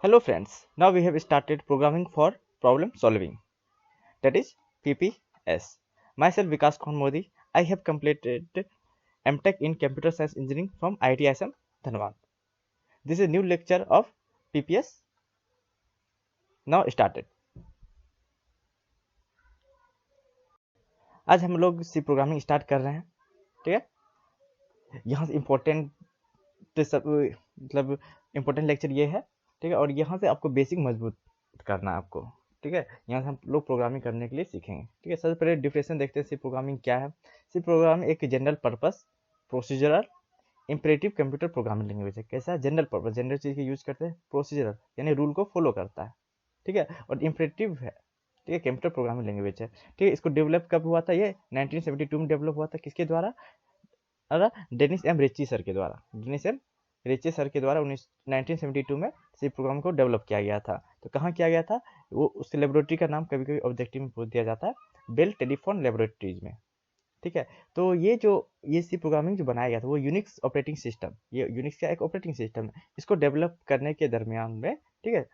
Hello friends, now we have started programming for problem solving, that is PPS. Myself Vikas Khan Modi, I have completed MTech in Computer Science Engineering from IIT ISM Dhanbad. This is a new lecture of PPS. Now started. आज हम लोग सी programming start कर रहे हैं, ठीक है। यहाँ से इम्पोर्टेंट सब मतलब इम्पोर्टेंट लेक्चर ये है, ठीक है। और यहाँ से आपको बेसिक मजबूत करना है आपको, ठीक है। यहाँ से हम लोग प्रोग्रामिंग करने के लिए सीखेंगे, ठीक है। सबसे पहले डिफिनेशन देखते हैं सी प्रोग्रामिंग क्या है। सी प्रोग्रामिंग एक general purpose procedural imperative computer programming language है। कैसा? जनरल पर्पस, जनरल चीज़ के यूज करते हैं। प्रोसीजरल यानी रूल को फॉलो करता है, ठीक है। और इंपरेटिव है, ठीक है, कंप्यूटर प्रोग्रामिंग लैंग्वेज है, ठीक है। इसको डेवलप कब हुआ था? ये 1972 में डेवलप हुआ था। किसके द्वारा? डेनिस एम रिची सर के द्वारा। डेनिस एम रिची सर के द्वारा 1972 में सी प्रोग्राम को डेवलप किया गया था। तो कहाँ किया गया था? वो उसकी लेबोरेटरी का नाम कभी कभी ऑब्जेक्टिव में पूछ दिया जाता है, बेल टेलीफोन लेबोरेटरीज में, ठीक है। तो ये सी प्रोग्रामिंग जो बनाया गया था वो यूनिक्स ऑपरेटिंग सिस्टम, ये यूनिक्स का एक ऑपरेटिंग सिस्टम है। इसको डेवलप करने के दरमियान में, ठीक है,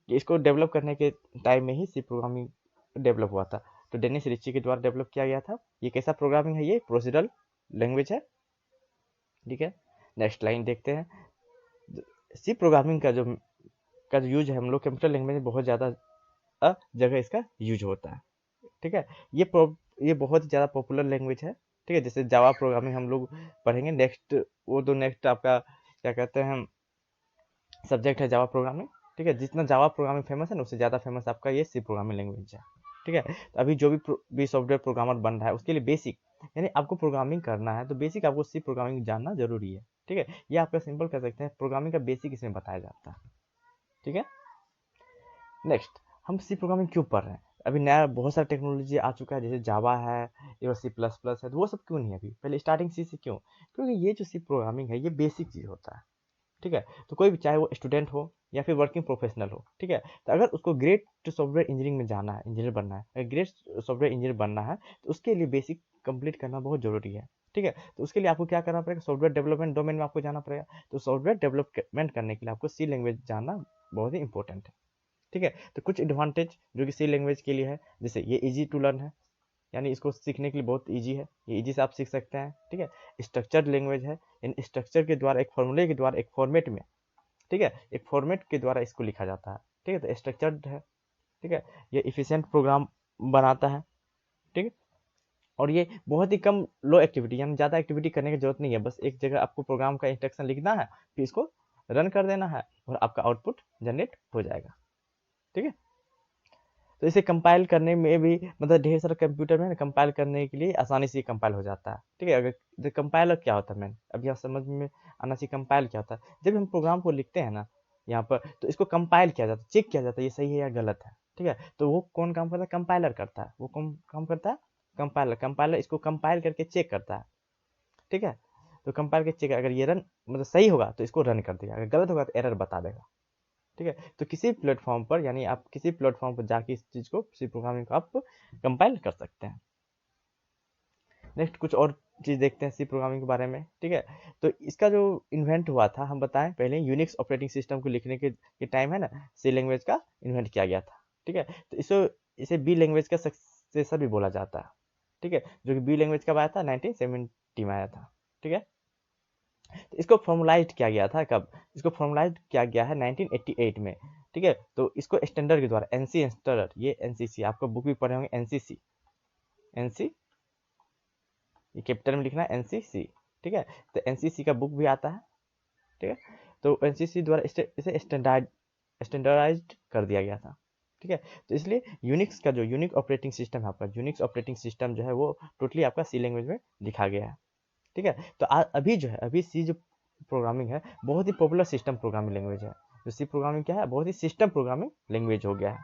इसको डेवलप करने के टाइम में ही सी प्रोग्रामिंग डेवलप हुआ था। तो डेनिस रिची के द्वारा डेवलप किया गया था। ये कैसा प्रोग्रामिंग है? ये प्रोसीजरल लैंग्वेज है, ठीक है। नेक्स्ट लाइन देखते हैं। सी प्रोग्रामिंग का जो यूज है हम लोग कंप्यूटर लैंग्वेज में बहुत ज़्यादा जगह इसका यूज होता है, ठीक है। ये बहुत ही ज़्यादा पॉपुलर लैंग्वेज है, ठीक है। जैसे जावा प्रोग्रामिंग हम लोग पढ़ेंगे नेक्स्ट, वो तो नेक्स्ट आपका क्या कहते हैं सब्जेक्ट है जावा प्रोग्रामिंग, ठीक है। जितना जावा प्रोग्रामिंग फेमस है ना, उससे ज़्यादा फेमस आपका ये सी प्रोग्रामिंग लैंग्वेज है, ठीक है। तो अभी जो भी सॉफ्टवेयर प्रोग्रामर बन रहा है उसके लिए बेसिक यानी आपको प्रोग्रामिंग करना है तो बेसिक आपको सी प्रोग्रामिंग जानना जरूरी है, ठीक है। ये आपका सिंपल कर सकते हैं, प्रोग्रामिंग का बेसिक इसमें बताया जाता है, ठीक है। नेक्स्ट, हम सी प्रोग्रामिंग क्यों पढ़ रहे हैं? अभी नया बहुत सारा टेक्नोलॉजी आ चुका है, जैसे जावा है और सी प्लस प्लस है, तो वो सब क्यों नहीं है अभी? पहले स्टार्टिंग सी से क्यों? क्योंकि ये जो सी प्रोग्रामिंग है ये बेसिक चीज़ होता है, ठीक है। तो कोई भी चाहे वो स्टूडेंट हो या फिर वर्किंग प्रोफेशनल हो, ठीक है, तो अगर उसको ग्रेट सॉफ्टवेयर इंजीनियरिंग में जाना है, इंजीनियर बनना है, अगर ग्रेट सॉफ्टवेयर इंजीनियर बनना है तो उसके लिए बेसिक कंप्लीट करना बहुत जरूरी है, ठीक है। तो उसके लिए आपको क्या करना पड़ेगा? सॉफ्टवेयर डेवलपमेंट डोमेन में आपको जाना पड़ेगा। तो सॉफ्टवेयर डेवलपमेंट करने के लिए आपको सी लैंग्वेज जानना बहुत ही इंपॉर्टेंट है, ठीक है। तो कुछ एडवांटेज जो कि सी लैंग्वेज के लिए है, जैसे ये इजी टू लर्न है, यानी इसको सीखने के लिए बहुत इजी है, ये इजी से आप सीख सकते हैं, ठीक है। स्ट्रक्चर्ड लैंग्वेज है, इन स्ट्रक्चर के द्वारा एक फॉर्मूले के द्वारा एक फॉर्मेट में, ठीक है, एक फॉर्मेट के द्वारा इसको लिखा जाता है, ठीक है। तो स्ट्रक्चर्ड है, ठीक है। ये इफिशिएंट प्रोग्राम बनाता है, ठीक है। और ये बहुत ही कम लो एक्टिविटी, यानी ज़्यादा एक्टिविटी करने की जरूरत नहीं है। बस एक जगह आपको प्रोग्राम का इंस्ट्रक्शन लिखना है, फिर इसको रन कर देना है और आपका आउटपुट जनरेट हो जाएगा, ठीक है। तो इसे कंपाइल करने में भी मतलब ढेर सारा कंप्यूटर में कंपाइल करने के लिए आसानी से कंपाइल हो जाता है, ठीक है। अगर कंपाइलर क्या होता है, मैन अभी आप समझ में आना चाहिए कंपाइल क्या होता है। जब हम प्रोग्राम को लिखते हैं ना यहाँ पर, तो इसको कंपाइल किया जाता है, चेक किया जाता है ये सही है या गलत है, ठीक है। तो वो कौन काम करता है? कंपाइलर करता है। वो कौन काम करता है? कंपाइलर। कंपाइलर इसको कंपाइल करके चेक करता है, ठीक है। तो कंपाइल के चेक, अगर ये रन मतलब सही होगा तो इसको रन कर देगा, अगर गलत होगा तो एरर बता देगा, ठीक है। तो किसी प्लेटफॉर्म पर, यानी आप किसी प्लेटफॉर्म पर जाके इस चीज़ को, सी प्रोग्रामिंग को आप कंपाइल कर सकते हैं। नेक्स्ट कुछ और चीज़ देखते हैं सी प्रोग्रामिंग के बारे में, ठीक है। तो इसका जो इन्वेंट हुआ था, हम बताएं पहले, यूनिक्स ऑपरेटिंग सिस्टम को लिखने के टाइम है ना, सी लैंग्वेज का इन्वेंट किया गया था, ठीक है। तो इसे बी लैंग्वेज का सक्सेसर भी बोला जाता है, ठीक है। जो कि बी लैंग्वेज कब आया था? 1970 में आया था, ठीक है। तो इसको फॉर्मुलाइज किया गया था कब? इसको फॉर्मुलाइज किया गया है 1988 में, ठीक है। तो इसको स्टैंडर्ड के द्वारा, एनसी स्टैंडर्ड, ये एनसीसी आपको बुक भी पढ़े होंगे, एनसीसी, एनसी ये कैपिटल में लिखना है, एनसीसी, ठीक है। तो एनसीसी का बुक भी आता है, ठीक है। तो एनसीसी द्वारा इसे स्टैंडर्डाइज्ड कर दिया गया था, ठीक है। तो इसलिए यूनिक्स का जो यूनिक ऑपरेटिंग सिस्टम है आपका, यूनिक्स ऑपरेटिंग सिस्टम जो है वो टोटली आपका सी लैंग्वेज में लिखा गया है, ठीक है। तो अभी जो है, अभी सी जो प्रोग्रामिंग है बहुत ही पॉपुलर सिस्टम प्रोग्रामिंग लैंग्वेज है। जो सी प्रोग्रामिंग क्या है? बहुत ही सिस्टम प्रोग्रामिंग लैंग्वेज हो गया है,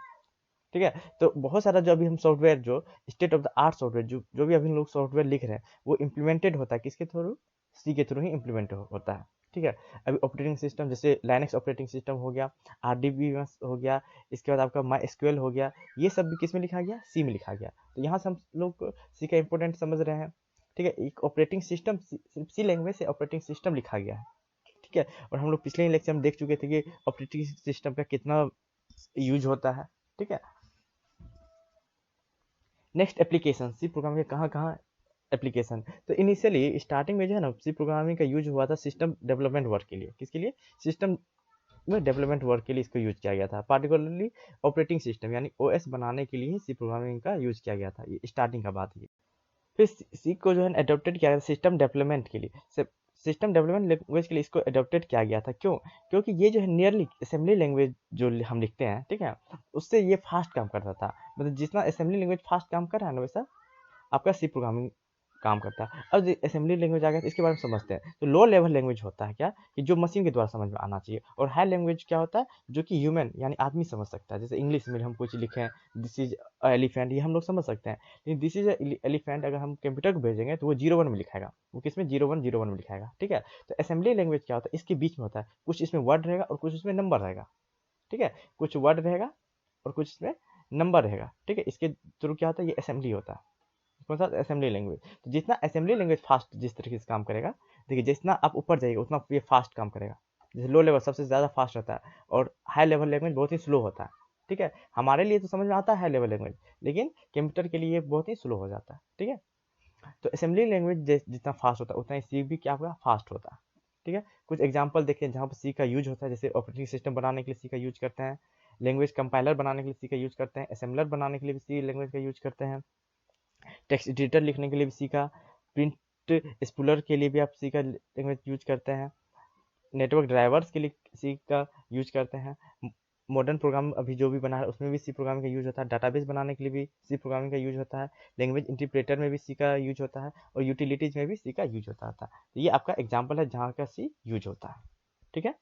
ठीक है। तो बहुत सारा जो अभी हम सॉफ्टवेयर, जो state of the art software, जो भी अभी हम लोग सॉफ्टवेयर लिख रहे हैं, वो इम्प्लीमेंटेड होता है किसके थ्रू? सी के थ्रू ही इम्प्लीमेंट होता है, ठीक है। अभी ऑपरेटिंग सिस्टम जैसे लाइनक्स ऑपरेटिंग सिस्टम हो गया, आरडीबी हो गया, इसके बाद आपका माई एसक्यूएल हो गया, ये सब भी किस में लिखा गया? सी में लिखा गया। तो यहाँ से हम लोग सी का इंपॉर्टेंट समझ रहे हैं, ठीक है। एक ऑपरेटिंग सिस्टम सिर्फ सी लैंग्वेज से ऑपरेटिंग सिस्टम लिखा गया है, ठीक है। और हम लोग पिछले लेक्चर में देख चुके थे कि ऑपरेटिंग सिस्टम का कितना यूज होता है, ठीक है। नेक्स्ट एप्लीकेशन, सी प्रोग्रामिंग के कहाँ कहाँ एप्लीकेशन। तो इनिशियली स्टार्टिंग में जो है ना सी प्रोग्रामिंग का यूज हुआ था सिस्टम डेवलपमेंट वर्क के लिए। किसके लिए? सिस्टम में डेवलपमेंट वर्क के लिए इसको यूज किया गया था। पार्टिकुलरली ऑपरेटिंग सिस्टम यानी ओएस बनाने के लिए ही सी प्रोग्रामिंग का यूज किया गया था। ये स्टार्टिंग का बात है। फिर सी को जो है अडोप्टेड किया गया सिस्टम डेवलपमेंट के लिए। सिस्टम डेवलपमेंट लैंग्वेज के लिए इसको अडोप्टेड किया गया था। क्यों? क्योंकि ये जो है नियरली असेंबली लैंग्वेज जो हम लिखते हैं, ठीक है, उससे ये फास्ट काम करता था। मतलब जितना असेंबली लैंग्वेज फास्ट काम कर रहा है ना, वैसा आपका सी प्रोग्रामिंग काम करता है। अब असेंबली लैंग्वेज आ गया तो इसके बारे में समझते हैं। तो लो लेवल लैंग्वेज होता है क्या, कि जो मशीन के द्वारा समझ में आना चाहिए। और हाई लैंग्वेज क्या होता है, जो कि ह्यूमन यानी आदमी समझ सकता है। जैसे इंग्लिश में हम कुछ लिखें, दिस इज एलिफेंट, ये हम लोग समझ सकते हैं। लेकिन दिस इज एलिफेंट अगर हम कंप्यूटर को भेजेंगे तो वो 01 में लिखाएगा। वो किसमें? 0101 में लिखाएगा, ठीक है। तो असेंबली लैंग्वेज क्या होता है, इसके बीच में होता है। कुछ इसमें वर्ड रहेगा और कुछ इसमें नंबर रहेगा, ठीक है। कुछ वर्ड रहेगा और कुछ इसमें नंबर रहेगा, ठीक है। इसके थ्रू क्या होता है, ये असेंबली होता है। कौन सा? Assembly language. तो जितना असेंबली लैंग्वेज फास्ट जिस तरीके से काम करेगा, देखिए जितना आप ऊपर जाइएगा उतना ये फास्ट काम करेगा। जैसे लो लेवल सबसे ज़्यादा फास्ट होता है और हाई लेवल लैंग्वेज बहुत ही स्लो होता है, ठीक है। हमारे लिए तो समझ में आता है हाई लेवल लैंग्वेज, लेकिन कंप्यूटर के लिए बहुत ही स्लो हो जाता है, ठीक है। तो असेंबली लैंग्वेज जितना फास्ट होता है उतना ही सी भी क्या होगा, फास्ट होता है, ठीक है। कुछ एग्जाम्पल देखिए जहाँ पर सी का यूज होता है। जैसे ऑपरेटिंग सिस्टम बनाने के लिए सी का यूज करते हैं, लैंग्वेज कंपाइलर बनाने के लिए सी का यूज करते हैं, असेंबलर बनाने के लिए भी सी लैंग्वेज का यूज करते हैं, टेक्स्ट एडिटर लिखने के लिए भी सी का, प्रिंट स्पूलर के लिए भी आप सी का लैंग्वेज यूज करते हैं, नेटवर्क ड्राइवर्स के लिए सी का यूज करते हैं। मॉडर्न प्रोग्राम अभी जो भी बना है उसमें भी सी प्रोग्रामिंग का यूज होता है। डाटाबेस बनाने के लिए भी सी प्रोग्रामिंग का यूज होता है। लैंग्वेज इंटरप्रेटर में भी सी का यूज होता है और यूटिलिटीज में भी सी का यूज होता था। तो ये आपका एग्जाम्पल है जहाँ का सी यूज होता है, ठीक है।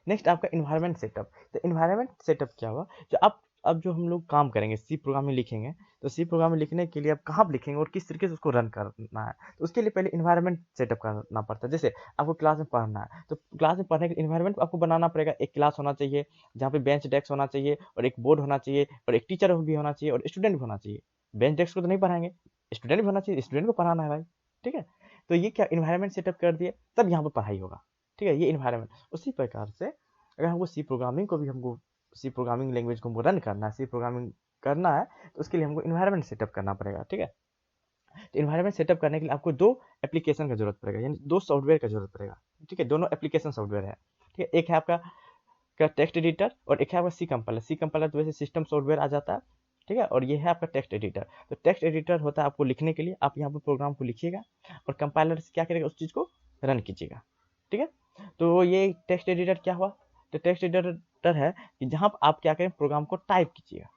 नेक्स्ट आपका इन्वायरमेंट सेटअप। तो इन्वायरमेंट सेटअप क्या हुआ, जो आप अब जो हम लोग काम करेंगे सी प्रोग्राम में लिखेंगे, तो सी प्रोग्राम में लिखने के लिए आप कहाँ पर लिखेंगे और किस तरीके से उसको रन करना है, तो उसके लिए पहले इन्वायरमेंट सेटअप करना पड़ता है। जैसे आपको क्लास में पढ़ना है तो क्लास में पढ़ने के इन्वायरमेंट आपको बनाना पड़ेगा। एक क्लास होना चाहिए जहाँ पे बेंच डेस्क होना चाहिए और एक बोर्ड होना चाहिए और एक टीचर भी होना चाहिए और स्टूडेंट भी होना चाहिए। बेंच डेस्क को तो नहीं पढ़ाएंगे, स्टूडेंट भी होना चाहिए, स्टूडेंट को पढ़ाना है भाई, ठीक है। तो ये क्या इन्वायरमेंट सेटअप कर दिए, तब यहाँ पर पढ़ाई होगा, ठीक है। ये इन्वायरमेंट उसी प्रकार से अगर हमको सी प्रोग्रामिंग को भी हमको सी प्रोग्रामिंग लैंग्वेज को हमको रन करना है, सी प्रोग्रामिंग करना है, तो उसके लिए हमको इन्वायरमेंट सेटअप करना पड़ेगा, ठीक है। तो इन्वायरमेंट सेटअप करने के लिए आपको दो एप्लीकेशन का जरूरत पड़ेगा, यानी दो सॉफ्टवेयर का जरूरत पड़ेगा, ठीक है। दोनों एप्लीकेशन सॉफ्टवेयर है, ठीक है। एक है आपका टेक्स्ट एडिटर और एक है आपका सी कंपाइलर। सी कंपाइलर तो वैसे सिस्टम सॉफ्टवेयर आ जाता है, ठीक है। और ये है आपका टेक्स्ट एडिटर। तो टेक्स्ट एडिटर होता है आपको लिखने के लिए, आप यहाँ पर प्रोग्राम को लिखिएगा और कंपाइलर से क्या करेगा, उस चीज़ को रन कीजिएगा, ठीक है। तो ये टेक्स्ट एडिटर क्या हुआ, तो टेक्स्ट एडिटर है कि जहाँ आप क्या करें, प्रोग्राम को टाइप कीजिएगा,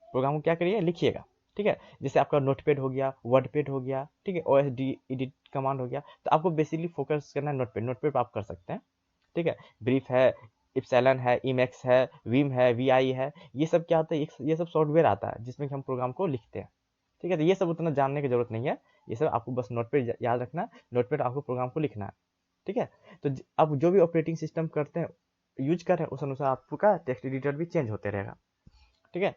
प्रोग्राम को क्या करिए, लिखिएगा, ठीक है। जैसे आपका नोटपैड हो गया, वर्डपैड हो गया, ठीक है, OSD एडिट कमांड हो गया। तो आपको बेसिकली फोकस करना है नोटपैड। नोटपैड पर आप कर सकते हैं, ठीक है। ब्रीफ है, इप्सिलॉन है, इमेक्स है, विम है, VI है, ये सब क्या होता है, ये सब सॉफ्टवेयर आता है जिसमें हम प्रोग्राम को लिखते हैं, ठीक है। तो ये सब उतना जानने की जरूरत नहीं है, ये सब आपको बस नोटपैड याद रखना है, नोटपैड आपको प्रोग्राम को लिखना है, ठीक है। तो आप जो भी ऑपरेटिंग सिस्टम करते हैं, यूज कर रहे हैं, उस अनुसार आपका टेक्स्ट एडिटर भी चेंज होते रहेगा, ठीक है।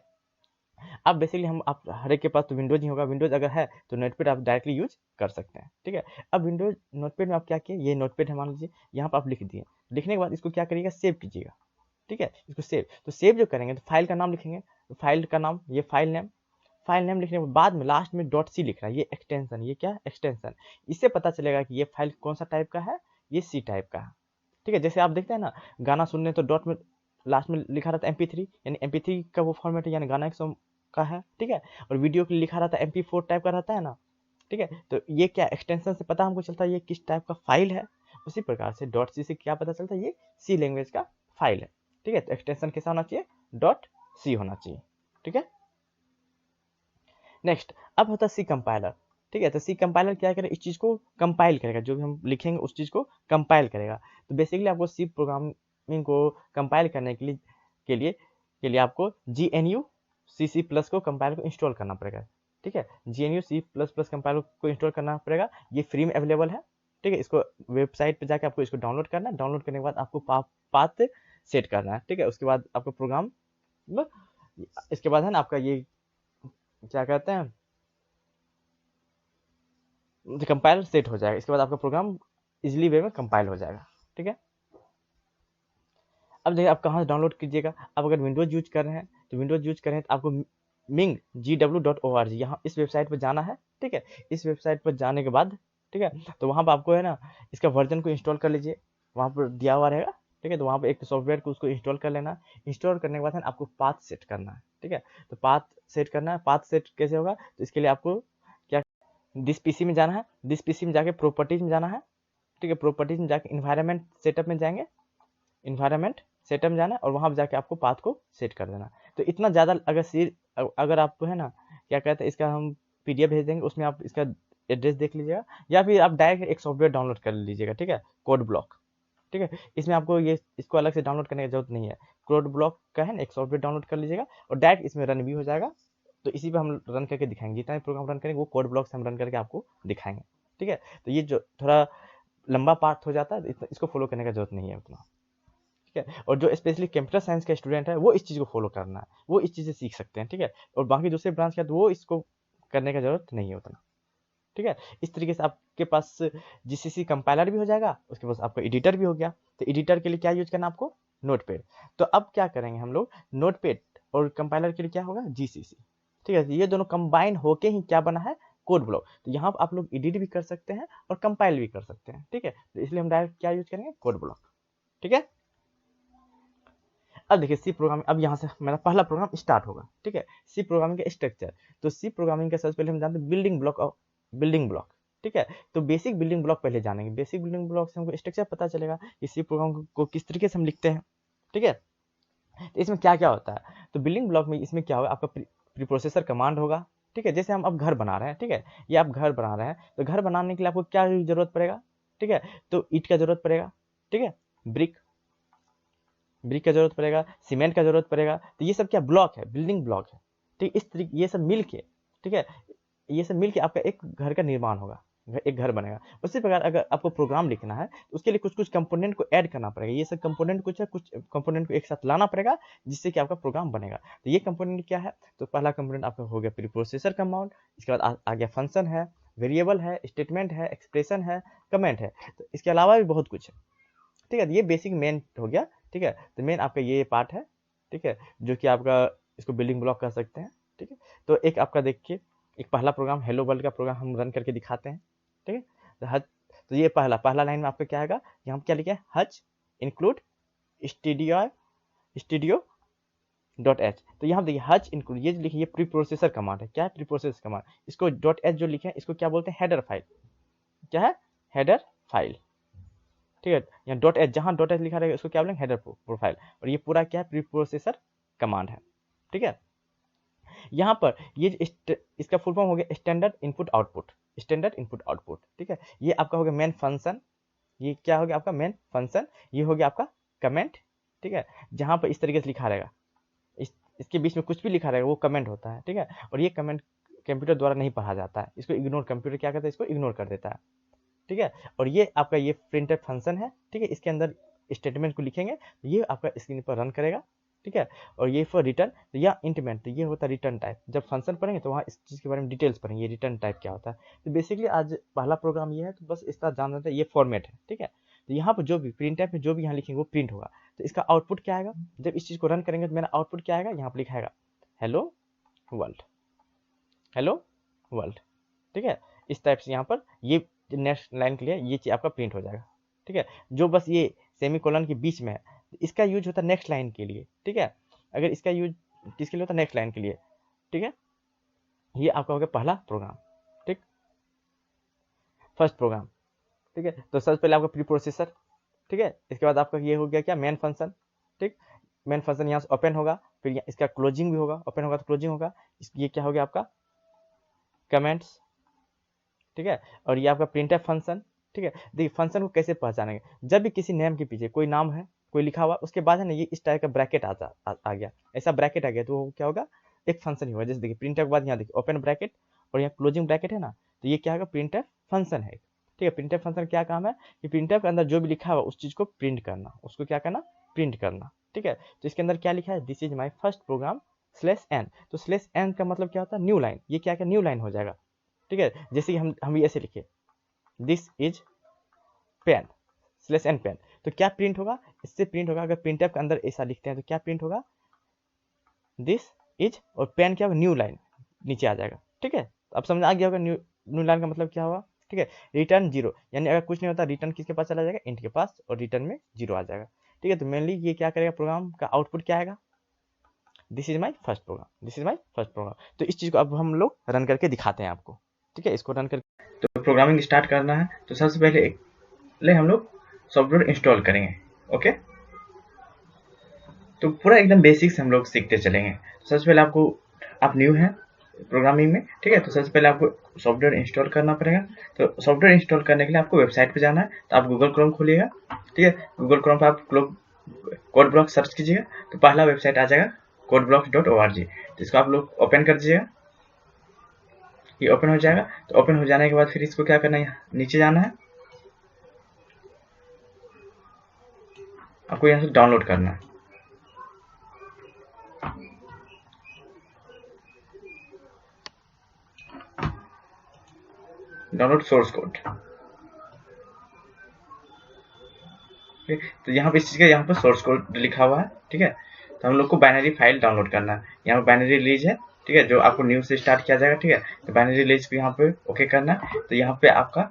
अब बेसिकली हम आप हर एक के पास तो विंडोज ही होगा, विंडोज अगर है तो नोटपैड आप डायरेक्टली यूज कर सकते हैं, ठीक है। अब विंडोज नोटपैड में आप क्या किए, ये नोटपैड है मान लीजिए, यहाँ पर आप लिख दिए। लिखने के बाद इसको क्या करिएगा, सेव कीजिएगा, ठीक है। इसको सेव, तो सेव जो करेंगे तो फाइल का नाम लिखेंगे, तो फाइल का नाम ये फाइल नेम लिखने के बाद में लास्ट में .c लिखना है। ये एक्सटेंशन, ये क्या एक्सटेंशन, इससे पता चलेगा कि ये फाइल कौन सा टाइप का है, ये सी टाइप का है, ठीक है। जैसे आप देखते हैं ना, गाना सुनने तो डॉट में लास्ट में लिखा रहता है MP3, यानी MP3 का वो फॉर्मेट है, यानी गाना एक सॉन्ग का है, ठीक है। और वीडियो के लिए लिखा रहता है MP4 टाइप का रहता है ना, ठीक है। तो ये क्या एक्सटेंशन से पता हमको चलता है ये किस टाइप का फाइल है। उसी प्रकार से .c से क्या पता चलता है, ये सी लैंग्वेज का फाइल है, ठीक है। तो एक्सटेंशन कैसा होना चाहिए, .c होना चाहिए, ठीक है। नेक्स्ट अब होता है सी कंपाइलर, ठीक है। तो सी कंपाइलर क्या करेगा, इस चीज़ को कंपाइल करेगा, जो भी हम लिखेंगे उस चीज़ को कंपाइल करेगा। तो बेसिकली आपको सी प्रोग्रामिंग को कंपाइल करने के लिए आपको GNU CC+ को कंपाइलर को इंस्टॉल करना पड़ेगा, ठीक है। GNU C++ कंपाइलर को इंस्टॉल करना पड़ेगा, ये फ्री में अवेलेबल है, ठीक है। इसको वेबसाइट पे जाकर आपको इसको डाउनलोड करना है। डाउनलोड करने के बाद आपको पाथ सेट करना है, ठीक है। उसके बाद आपका प्रोग्राम, इसके बाद है ना आपका ये क्या कहते हैं, कंपाइलर सेट हो जाएगा। इसके बाद आपका प्रोग्राम इजीली वे में कंपाइल हो जाएगा, ठीक है। अब देखिए आप कहाँ से डाउनलोड कीजिएगा। आप अगर विंडोज यूज कर रहे हैं तो विंडोज यूज कर रहे हैं तो आपको ming.gw.org यहाँ इस वेबसाइट पर जाना है, ठीक है। इस वेबसाइट पर जाने के बाद, ठीक है, तो वहाँ पर आपको है ना इसका वर्जन को इंस्टॉल कर लीजिए, वहाँ पर दिया हुआ रहेगा, ठीक है। तो वहाँ पर एक सॉफ्टवेयर को उसको इंस्टॉल कर लेना। इंस्टॉल करने के बाद है ना आपको पाथ सेट करना है, ठीक है। तो पाथ सेट करना है। पाथ सेट कैसे होगा, तो इसके लिए आपको क्या दिस पीसी में जाना है। दिस पीसी में जाके प्रॉपर्टीज में जाना है, ठीक है। प्रॉपर्टीज में जाके इन्वायरमेंट सेटअप में जाएंगे, इन्वायरमेंट सेटअप में जाना है और वहाँ पर जाके आपको पाथ को सेट कर देना। तो इतना ज़्यादा अगर आपको है ना क्या कहते हैं इसका हम PDF भेज देंगे, उसमें आप इसका एड्रेस देख लीजिएगा, या फिर आप डायरेक्ट एक सॉफ्टवेयर डाउनलोड कर लीजिएगा, ठीक है, कोड ब्लॉक, ठीक है। इसमें आपको इसको अलग से डाउनलोड करने की जरूरत नहीं है। कोड ब्लॉक का है ना एक सॉफ्टवेयर डाउनलोड कर लीजिएगा और डायरेक्ट इसमें रन भी हो जाएगा। तो इसी पे हम रन करके दिखाएंगे, जितना भी प्रोग्राम रन करेंगे वो कोड ब्लॉक से हम रन करके आपको दिखाएंगे, ठीक है। तो ये जो थोड़ा लंबा पार्ट हो जाता है, इसको फॉलो करने का जरूरत नहीं है उतना, ठीक है। और जो स्पेशली कंप्यूटर साइंस का स्टूडेंट है वो इस चीज़ को फॉलो करना है, वो इस चीज़ से सीख सकते हैं, ठीक है। और बाकी दूसरे ब्रांच का तो वो इसको करने का जरूरत नहीं है उतना, ठीक है। इस तरीके से आपके पास जीसीसी कंपाइलर भी हो जाएगा, उसके पास आपका एडिटर भी हो गया। तो एडिटर के लिए क्या यूज करना आपको, नोटपैड। तो अब क्या करेंगे हम लोग, नोटपैड और कंपाइलर के लिए क्या होगा, जीसीसी, ठीक है। ये दोनों कंबाइन होके ही क्या बना है, कोड ब्लॉक। तो यहाँ पर आप लोग एडिट भी कर सकते हैं और कंपाइल भी कर सकते हैं, ठीक है। तो इसलिए हम डायरेक्ट क्या यूज करेंगे, कोड ब्लॉक, ठीक है। अब देखिए सी प्रोग्रामिंग, अब यहाँ से मेरा पहला प्रोग्राम स्टार्ट होगा, ठीक है। सी प्रोग्रामिंग का स्ट्रक्चर, तो सी प्रोग्रामिंग का सबसे पहले हम जानते हैं बिल्डिंग ब्लॉक और बिल्डिंग ब्लॉक, ठीक है। तो बेसिक बिल्डिंग ब्लॉक पहले जानेंगे। बेसिक बिल्डिंग ब्लॉक से हमको स्ट्रक्चर पता चलेगा कि सी प्रोग्राम को किस तरीके से हम लिखते हैं, ठीक है। तो इसमें क्या क्या होता है, तो बिल्डिंग ब्लॉक में इसमें क्या होगा, आपका प्रीप्रोसेसर कमांड होगा, ठीक है। जैसे हम अब घर बना रहे हैं, ठीक है, ये आप घर बना रहे हैं, तो घर बनाने के लिए आपको क्या जरूरत पड़ेगा, ठीक है। तो ईंट का जरूरत पड़ेगा, ठीक है, ब्रिक का जरूरत पड़ेगा, सीमेंट का जरूरत पड़ेगा। तो ये सब क्या ब्लॉक है, बिल्डिंग ब्लॉक है, ठीक। इस तरीके ये सब मिल के, ठीक है, ये सब मिल के आपका एक घर का निर्माण होगा, एक घर बनेगा। उसी प्रकार अगर आपको प्रोग्राम लिखना है तो उसके लिए कुछ कुछ कंपोनेंट को ऐड करना पड़ेगा। ये सब कंपोनेंट कुछ है, कुछ कंपोनेंट को एक साथ लाना पड़ेगा जिससे कि आपका प्रोग्राम बनेगा। तो ये कंपोनेंट क्या है, तो पहला कंपोनेंट आपका हो गया प्रीप्रोसेसर कमांड, इसके बाद आ गया फंक्शन है, वेरिएबल है, स्टेटमेंट है, एक्सप्रेशन है, कमेंट है। तो इसके अलावा भी बहुत कुछ है, ठीक है। ये बेसिक मेन हो गया, ठीक है। तो मेन आपका ये पार्ट है, ठीक है, जो कि आपका इसको बिल्डिंग ब्लॉक कर सकते हैं, ठीक है। तो एक आपका देखिए, एक पहला प्रोग्राम हेलो वर्ल्ड का प्रोग्राम हम रन करके दिखाते हैं, ठीक है। तो हज, तो ये पहला लाइन में आपका क्या आएगा, यहाँ क्या लिखा है, हज इंक्लूड स्टूडियो डॉट एच। तो यहाँ देखिए हज इंक्लूड, ये लिखिए, ये प्री प्रोसेसर कमांड है। क्या है, प्री प्रोसेसर कमांड। इसको डॉट एच जो लिखे हैं इसको क्या बोलते हैं, हेडर फाइल। क्या है, हेडर फाइल, ठीक है। यहाँ डॉट एच, जहाँ डॉट एच लिखा रहेगा उसको क्या बोलेंगे, हेडर प्रोफाइल। और ये पूरा क्या है, प्री प्रोसेसर कमांड है, ठीक है। यहाँ पर ये इसका फुल फॉर्म हो गया standard input output, standard input output, ठीक है। ये आपका हो गया मेन फंक्शन, ये क्या हो गया आपका मेन फंक्शन। ये हो गया आपका कमेंट, ठीक है। जहाँ पर इस तरीके से लिखा रहेगा, इसके बीच में कुछ भी लिखा रहेगा वो कमेंट होता है, ठीक है। और ये कमेंट कंप्यूटर द्वारा नहीं पढ़ा जाता है, इसको इग्नोर, कंप्यूटर क्या करता है, इसको इग्नोर कर देता है, ठीक है। और ये आपका ये प्रिंटफ फंक्शन है, ठीक है। इसके अंदर स्टेटमेंट को लिखेंगे तो ये आपका स्क्रीन पर रन करेगा, ठीक है। और ये फॉर रिटर्न, तो या इंटीमेंट, तो ये होता है रिटर्न टाइप। जब फंक्शन पढ़ेंगे तो वहाँ इस चीज़ के बारे में डिटेल्स पढ़ेंगे, रिटर्न टाइप क्या होता है। तो बेसिकली आज पहला प्रोग्राम ये है, तो बस इसका जान लेते हैं, ये फॉर्मेट है, ठीक है। तो यहाँ पर जो भी प्रिंट टाइप में जो भी यहाँ लिखेंगे वो प्रिंट होगा। तो इसका आउटपुट क्या आएगा, जब इस चीज़ को रन करेंगे तो मेरा आउटपुट क्या आएगा, यहाँ पर लिखाएगा हेलो वर्ल्ड, हेलो वर्ल्ड, ठीक है। इस टाइप से यहाँ पर ये नेक्स्ट लाइन के लिए ये चीज आपका प्रिंट हो जाएगा, ठीक है। जो बस ये सेमी कोलन के बीच में है, इसका यूज होता है नेक्स्ट लाइन के लिए, ठीक है। अगर इसका यूज किसके लिए होता है, नेक्स्ट लाइन के लिए, ठीक है। ये आपका हो गया पहला प्रोग्राम, ठीक, फर्स्ट प्रोग्राम, ठीक है। तो सबसे पहले आपका प्री प्रोसेसर, ठीक है। इसके बाद आपका ये हो गया क्या, मेन फंक्शन, ठीक। मेन फंक्शन यहाँ से ओपन होगा, फिर इसका क्लोजिंग भी होगा, ओपन होगा तो क्लोजिंग होगा। ये क्या हो गया आपका कमेंट्स, ठीक है। और ये आपका प्रिंटफ फंक्शन, ठीक है। देखिए फंक्शन को कैसे पहचानेंगे, जब भी किसी नेम के पीछे कोई नाम है, कोई लिखा हुआ, उसके बाद है ना ये इस टाइप का ब्रैकेट आ गया, ऐसा ब्रैकेट आ गया तो क्या होगा, एक फंक्शन ही होगा। जैसे देखिए प्रिंटफ के बाद यहाँ देखिए ओपन ब्रैकेट और यहाँ क्लोजिंग ब्रैकेट है ना, तो ये क्या होगा, प्रिंटफ फंक्शन है, ठीक है। प्रिंटफ फंक्शन क्या काम है कि प्रिंटफ के अंदर जो भी लिखा हुआ उस चीज को प्रिंट करना, उसको क्या करना, प्रिंट करना, ठीक है। तो इसके अंदर क्या लिखा है, this is my first program /n। तो /n का मतलब क्या होता है, न्यू लाइन। ये क्या न्यू लाइन हो जाएगा, ठीक है। जैसे कि हम ऐसे लिखे this is pen /n pen, तो क्या प्रिंट होगा, इससे प्रिंट होगा, अगर प्रिंटफ के अंदर ऐसा लिखते हैं तो क्या प्रिंट होगा, दिस इज, और पेन क्या होगा, न्यू लाइन नीचे आ जाएगा। ठीक है, अब समझ आ गया होगा न्यू लाइन का मतलब क्या होगा। ठीक है, रिटर्न 0, यानी अगर कुछ नहीं होता रिटर्न किसके पास चला जाएगा, इंट के पास, और रिटर्न में 0 आ जाएगा। ठीक है, तो मेनली ये क्या करेगा, प्रोग्राम का आउटपुट क्या आएगा, this is my first program, this is my first program. तो इस चीज़ को अब हम लोग रन करके दिखाते हैं आपको। ठीक है, इसको रन करके तो प्रोग्रामिंग स्टार्ट करना है, तो सबसे पहले हम लोग सॉफ्टवेयर इंस्टॉल करेंगे। ओके, तो पूरा एकदम बेसिक से हम लोग सीखते चलेंगे। तो सबसे पहले आपको, आप न्यू हैं प्रोग्रामिंग में, ठीक है, तो सबसे पहले आपको सॉफ्टवेयर इंस्टॉल करना पड़ेगा। तो सॉफ्टवेयर इंस्टॉल करने के लिए आपको वेबसाइट पे जाना है, तो आप गूगल क्रोम खोलिएगा। ठीक है, गूगल क्रोम पर आप कोड ब्लॉक सर्च कीजिएगा, तो पहला वेबसाइट आ जाएगा codeblocks.org। तो इसको आप लोग ओपन कर दीजिएगा, ये ओपन हो जाएगा। तो ओपन हो जाने के बाद फिर इसको क्या करना है, नीचे जाना है, आपको यहाँ से डाउनलोड करना है। डाउनलोड सोर्स कोड, तो यहाँ पे इस चीज़ का यहाँ पर सोर्स कोड लिखा हुआ है। ठीक है, तो हम लोग को बाइनरी फाइल डाउनलोड करना है। यहाँ पे बाइनरी रिलीज है, ठीक है, जो आपको न्यू से स्टार्ट किया जाएगा। ठीक है, तो बाइनरी रिलीज को यहाँ पे ओके करना है। तो यहाँ पे आपका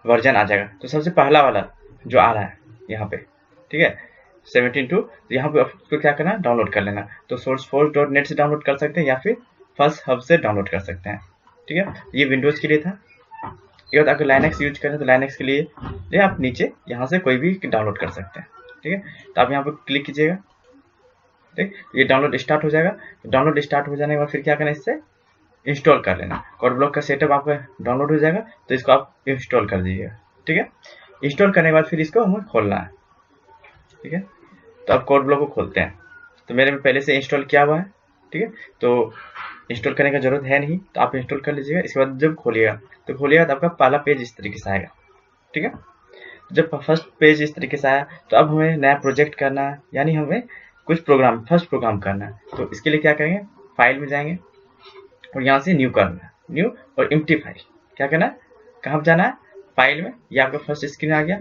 वर्जन आ जाएगा, तो सबसे पहला वाला जो आ रहा है यहाँ पे, ठीक है, 17.2, तो यहाँ पे आपको क्या करना है, डाउनलोड कर लेना। तो sourceforge.net से डाउनलोड कर सकते हैं या फिर फर्स्ट हब से डाउनलोड कर सकते हैं। ठीक है, ये विंडोज़ के लिए था। ये अगर लाइनक्स यूज करें तो लाइनक्स के लिए ये आप नीचे यहाँ से कोई भी डाउनलोड कर सकते हैं। ठीक है, तो आप यहाँ पर क्लिक कीजिएगा, ठीक, ये डाउनलोड स्टार्ट हो जाएगा। तो डाउनलोड स्टार्ट हो जाने के बाद फिर क्या करना है, इससे इंस्टॉल कर लेना। कोडब्लॉक का सेटअप आपका डाउनलोड हो जाएगा, तो इसको आप इंस्टॉल कर दीजिएगा। ठीक है, इंस्टॉल करने के बाद फिर इसको हमें खोलना है। ठीक है, तो आप कोडब्लॉक को खोलते हैं, तो मेरे में पहले से इंस्टॉल किया हुआ है। ठीक है, तो इंस्टॉल करने का जरूरत है नहीं, तो आप इंस्टॉल कर लीजिएगा। इसके बाद जब खोलिएगा तो आपका पहला पेज इस तरीके से आएगा। ठीक है, जब फर्स्ट पेज इस तरीके से आया तो अब हमें नया प्रोजेक्ट करना है, यानी हमें कुछ प्रोग्राम, फर्स्ट प्रोग्राम करना है। तो इसके लिए क्या करेंगे, फाइल में जाएंगे और यहाँ से न्यू करना है, न्यू और एम्प्टी फाइल। क्या करना है, कहाँ जाना है, फाइल में। ये आपका फर्स्ट स्क्रीन आ गया।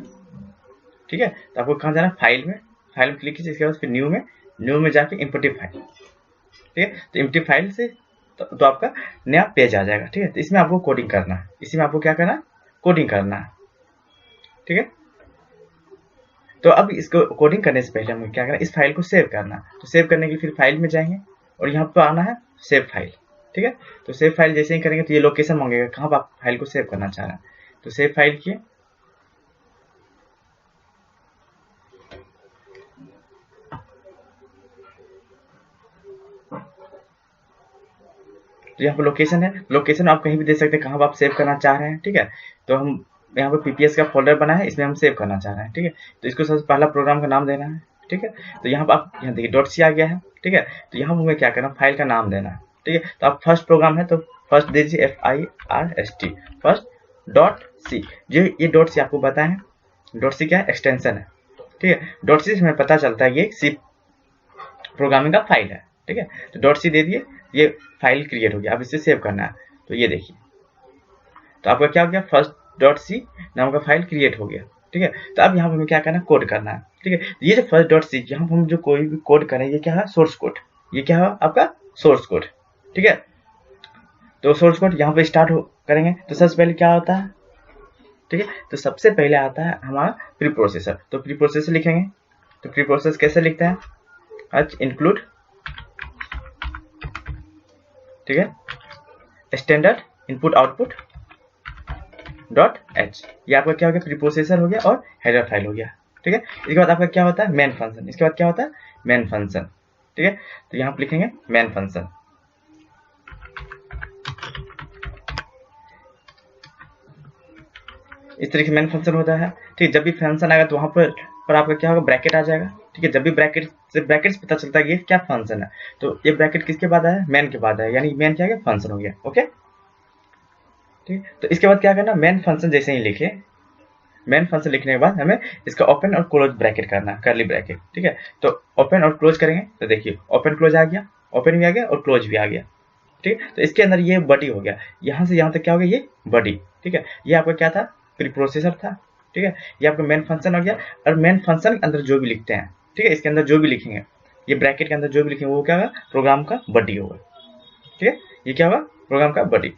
ठीक है, तो आपको कहाँ जाना है, फाइल में, फाइल में क्लिक कीजिए। इसके बाद फिर न्यू में जाके एम्प्टी फाइल। ठीक है, तो एम्प्टी फाइल से तो आपका नया पेज आ जाएगा। ठीक है, तो इसमें आपको कोडिंग करना है, इसी में आपको क्या करना है, कोडिंग करना है। ठीक है, तो अब इसको कोडिंग करने से पहले हमें क्या करना है, इस फाइल को सेव करना है। तो सेव करने के लिए फिर फाइल में जाएंगे और यहाँ पर आना है सेव फाइल। ठीक है, तो सेव फाइल जैसे ही करेंगे तो ये लोकेशन मांगेगा कहाँ पर आप फाइल को सेव करना चाह रहे हैं। तो सेव फाइल किए, तो यहाँ पर लोकेशन है, लोकेशन आप कहीं भी दे सकते हैं कहाँ पर आप सेव करना चाह रहे हैं। ठीक है, तो हम यहाँ पर पीपीएस का फोल्डर बना है, इसमें हम सेव करना चाह रहे हैं। ठीक है, तो इसको सबसे पहला प्रोग्राम का नाम देना है। ठीक है, तो यहाँ पर आप यहाँ देखिए .c आ गया है। ठीक है, तो यहाँ हमें क्या करना, फाइल का नाम देना है। ठीक है, तो आप फर्स्ट प्रोग्राम है तो फर्स्ट दीजिए FIRST, फर्स्ट .c। जो ये .c आपको बताएं, .c क्या है, एक्सटेंशन है। ठीक है, .c से हमें पता चलता है ये C प्रोग्रामिंग का फाइल है। ठीक है, तो .c दे दिए, ये फाइल क्रिएट हो गया। अब इसे सेव करना है, तो ये देखिए, तो आपका क्या हो गया, first.c नाम का फाइल क्रिएट हो गया। ठीक है, तो अब यहाँ पर हमें क्या करना है, कोड करना है। ठीक है, ये जो first.c, यहाँ पर हम जो कोई भी कोड करें, ये क्या है, सोर्स कोड। ये क्या है, आपका सोर्स कोड। ठीक है, तो सोर्स कोड यहाँ पे स्टार्ट करेंगे तो सबसे पहले क्या होता है, ठीक है, तो सबसे पहले आता है हमारा प्री प्रोसेसर। तो प्री प्रोसेसर लिखेंगे, तो प्री प्रोसेस कैसे लिखते हैं, इंक्लूड, ठीक है, स्टैंडर्ड इनपुट आउटपुट .h। ये आपका क्या हो गया, प्री प्रोसेसर हो गया और हेडर फाइल हो गया। ठीक है, इसके बाद आपका क्या होता है, मेन फंक्शन। इसके बाद क्या होता है, मेन फंक्शन। ठीक है, तो यहाँ पर लिखेंगे मेन फंक्शन। इस तरीके से मेन फंक्शन होता है। ठीक है, जब भी फंक्शन आएगा तो वहां पर आपका क्या होगा, ब्रैकेट आ जाएगा। ठीक है, जब भी ब्रैकेट से पता चलता है ये क्या फंक्शन है, तो ये ब्रैकेट किसके बाद आया, मेन के बाद आया, यानी मेन क्या है, फंक्शन हो गया। ओके, ठीक है, तो इसके बाद क्या करना, मेन फंक्शन जैसे ही लिखे, मेन फंक्शन लिखने के बाद हमें इसका ओपन और क्लोज ब्रैकेट करना है, कर्ली ब्रैकेट। ठीक है, तो ओपन और क्लोज करेंगे तो देखिए ओपन क्लोज आ गया, ओपन भी आ गया और क्लोज भी आ गया। ठीक है, तो इसके अंदर ये बॉडी हो गया, यहाँ से यहाँ तक क्या हो गया, ये बॉडी। ठीक है, ये आपका क्या था, प्री प्रोसेसर था। ठीक है, ये आपका मेन फंक्शन हो गया। और मेन फंक्शन के अंदर जो भी लिखते हैं, ठीक है, इसके अंदर जो भी लिखेंगे, ये ब्रैकेट के अंदर जो भी लिखेंगे वो क्या होगा, प्रोग्राम का बॉडी होगा। ठीक है, ये क्या होगा, प्रोग्राम का बॉडी।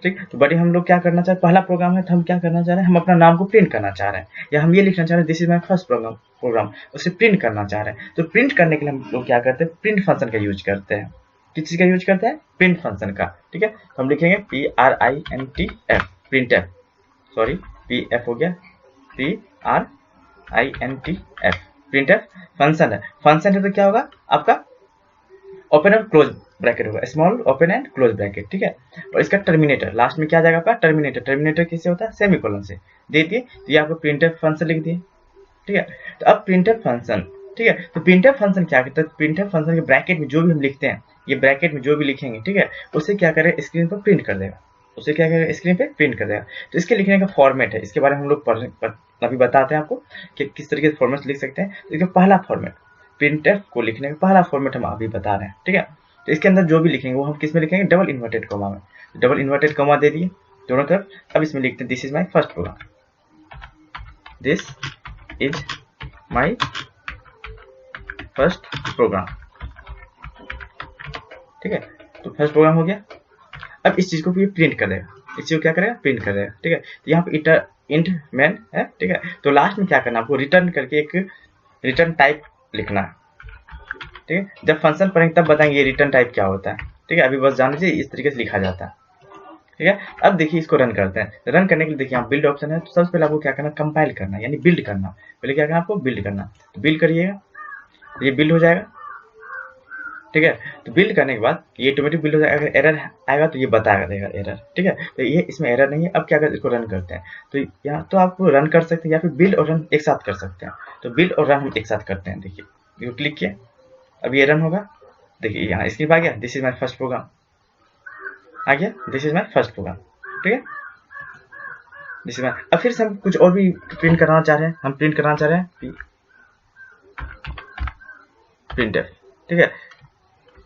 ठीक, तो बॉडी हम लोग क्या करना चाह रहे हैं, पहला प्रोग्राम है तो हम क्या करना चाह रहे हैं, हम अपना नाम को प्रिंट करना चाह रहे हैं, या हम ये लिखना चाह रहे हैं this is my first program, उसे प्रिंट करना चाह रहे हैं। तो प्रिंट करने के लिए हम लोग क्या करते हैं, प्रिंट फंक्शन का यूज करते हैं। किस चीज का यूज करते हैं, प्रिंट फंक्शन का। ठीक है, तो हम लिखेंगे PRINTF, print F, sorry PF हो गया, PRINTF, प्रिंट एफ फंक्शन है। फंक्शन है तो क्या होगा आपका, ओपन और क्लोज ब्रैकेट होगा, small open and close bracket. ठीक है, और इसका टर्मिनेटर लास्ट में क्या जाएगा आपका, टर्मिनेटर। टर्मिनेटर किससे होता है, सेमीकोलन से दे दिए, तो ये आपको प्रिंटफ फंक्शन लिख दिए। ठीक है, तो अब प्रिंटफ फंक्शन, ठीक है, तो प्रिंटफ फंक्शन क्या करता है, प्रिंटफ फंक्शन के ब्रैकेट में जो भी हम लिखते हैं, ये ब्रैकेट में जो भी लिखेंगे, ठीक है, उसे क्या करेगा, स्क्रीन पर प्रिंट कर देगा, उसे क्या करेगा, स्क्रीन पे प्रिंट कर देगा। तो इसके लिखने का फॉर्मेट है, इसके बारे में हम लोग अभी बताते हैं आपको कि किस तरीके से फॉर्मेट लिख सकते हैं। तो इसका पहला फॉर्मेट, प्रिंटफ को लिखने का पहला फॉर्मेट हम अभी बता रहे हैं। ठीक है, तो इसके अंदर जो भी लिखेंगे वो हम किस में लिखेंगे, डबल इन्वर्टेड कॉमा में। डबल इन्वर्टेड कॉमा दे दिए दोनों तरफ। अब इसमें लिखते हैं this is my first program, this is my first program. ठीक है, तो फर्स्ट प्रोग्राम हो गया। अब इस चीज को भी प्रिंट कर देगा, इस चीज को क्या करेगा, प्रिंट कर देगा। ठीक है, तो यहाँ पे इंट मैन है। ठीक है, तो लास्ट में क्या करना, आपको रिटर्न करके एक रिटर्न टाइप लिखना है। ठीक है, जब फंक्शन पढ़ेंगे तब बताएंगे ये रिटर्न टाइप क्या होता है। ठीक है, अभी बस जान लीजिए इस तरीके से लिखा जाता है। ठीक है, अब देखिए इसको रन करते हैं। रन करने के लिए देखिए यहाँ बिल्ड ऑप्शन है, तो सबसे पहले आपको क्या करना, कंपाइल करना, यानी बिल्ड करना। पहले क्या करना, आपको बिल्ड करना, तो बिल्ड करिएगा, ये बिल्ड हो जाएगा। ठीक है, तो बिल्ड करने के बाद ये ऑटोमेटिक बिल्ड हो जाएगा। अगर एरर आएगा तो ये बताएगा देगा एरर। ठीक है, तो ये इसमें एरर नहीं है। अब क्या करते, इसको रन करते हैं। तो यहाँ तो आप रन कर सकते हैं या फिर बिल्ड और रन एक साथ कर सकते हैं। तो बिल्ड और रन हम एक साथ करते हैं। देखिए क्लिक किया, अब ये रन होगा। देखिए यहाँ स्क्रीन आ गया, this is my first program आ गया, this is my first program. ठीक है, दिस इज माई। अब फिर से हम कुछ और भी प्रिंट कराना चाह रहे हैं, हम प्रिंट कराना चाह रहे हैं प्रिंटफ। ठीक है,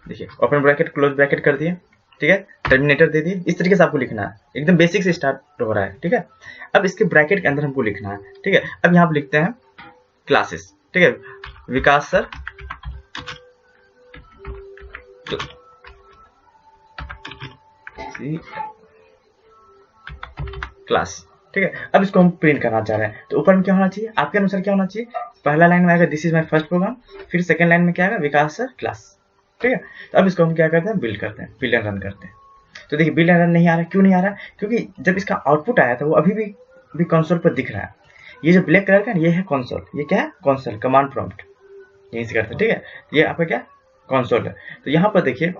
देखिए ओपन ब्रैकेट क्लोज ब्रैकेट कर दिए। ठीक है, टर्मिनेटर दे दिए। इस तरीके से आपको लिखना है, एकदम बेसिक से स्टार्ट हो रहा है। ठीक है, अब इसके ब्रैकेट के अंदर हमको लिखना है। ठीक है, अब यहाँ पे लिखते हैं क्लासेस। ठीक है, विकास सर क्लास। ठीक है, अब इसको हम प्रिंट करना चाह रहे हैं। तो ऊपर में क्या होना चाहिए, आपके अनुसार क्या होना चाहिए, पहला लाइन में आएगा this is my first program, फिर सेकंड लाइन में क्या आएगा, विकास सर क्लास। ठीक है, तो अब इसको हम क्या करते हैं, बिल्ड करते हैं, बिल्ड एंड रन करते हैं। तो देखिए बिल्ड एंड रन नहीं आ रहा, क्यों नहीं आ रहा, क्योंकि जब इसका आउटपुट आया था वो अभी भी कंसोल पर दिख रहा है। ये जो ब्लैक कलर का ये है कंसोल, ये क्या है, कंसोल कमांड प्रॉम्प्ट, यहीं से करते हैं। ठीक है, ये आपका क्या कंसोल है। तो यहाँ पर देखिए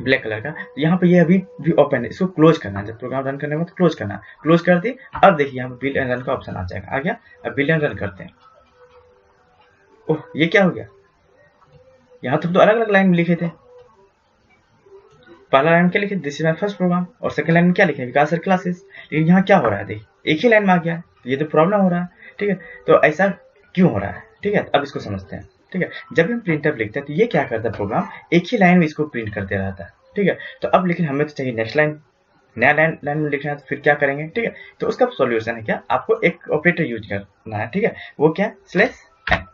ब्लैक कलर का, यहाँ पे ये अभी भी ओपन है, इसको क्लोज करना है। जब प्रोग्राम रन करने में तो क्लोज करना है, क्लोज कर दी। अब देखिए यहाँ पे बिल्ड एंड रन का ऑप्शन आ जाएगा, आ गया। अब बिल्ड एंड रन करते हैं। ओह ये क्या हो गया, यहाँ तो अलग अलग लाइन में लिखे थे। पहला लाइन क्या लिखे, this is my first program, और सेकंड लाइन में क्या लिखे, विकास सर क्लासेस। लेकिन यहाँ क्या हो रहा है, देखिए एक ही लाइन में आ गया है, ये तो प्रॉब्लम हो रहा है। ठीक है, तो ऐसा क्यों हो रहा है। ठीक है, अब इसको समझते हैं। ठीक है, जब हम प्रिंटफ लिखते हैं तो ये क्या करता है, प्रोग्राम एक ही लाइन में इसको प्रिंट करते रहता है। ठीक है, तो अब लेकिन हमें तो चाहिए नेक्स्ट लाइन, नया लाइन में लिखना है, तो फिर क्या करेंगे। ठीक है, तो उसका सॉल्यूशन है क्या, आपको एक ऑपरेटर यूज करना है। ठीक है, वो क्या, स्लैश एन।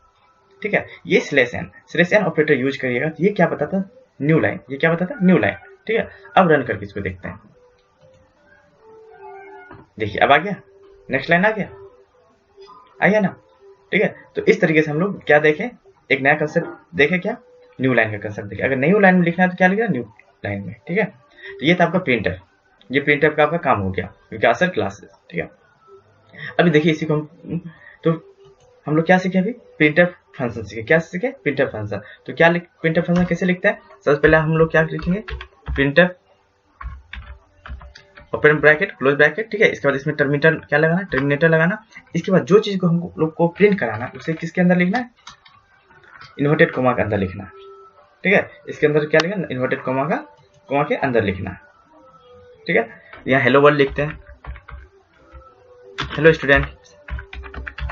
ठीक है, ये स्लैश एन ऑपरेटर यूज करिएगा तो ये क्या बताता है, न्यू लाइन, ये क्या बताता है, न्यू लाइन। ठीक है, अब रन करके इसको देखते हैं। देखिए अब आ गया, नेक्स्ट लाइन आ गया ना। ठीक है, तो इस तरीके से हम लोग क्या देखें, एक नया कंसेप्ट देखें, क्या न्यू लाइन का कंसेप्ट देखें। अगर न्यू लाइन में लिखना है तो क्या लिखना, न्यू लाइन में। ठीक है, तो ये था आपका प्रिंटर, ये प्रिंटर का आपका काम हो गया, विकास सर क्लासेस। ठीक है, अभी देखिए इसी को हम तो हम लोग क्या सीखे, अभी प्रिंटर फंक्शन सीखे। क्या सीखे, प्रिंटर फंक्शन। तो क्या प्रिंटर फंक्शन कैसे लिखते हैं, सबसे पहले हम लोग क्या लिखेंगे, printer open bracket close bracket. ठीक है, इसके बाद इसमें टर्मिनेटर क्या लगाना, टर्मिनेटर लगाना। इसके बाद जो चीज को हम लोग को प्रिंट कराना उसे किसके अंदर लिखना है, इन्वर्टेड कोमा के अंदर लिखना है। ठीक है, इसके अंदर क्या लिखना, इन्वर्टेड कोमा के अंदर लिखना है। ठीक है, यहाँ हेलो वर्ल्ड लिखते हैं, हेलो स्टूडेंट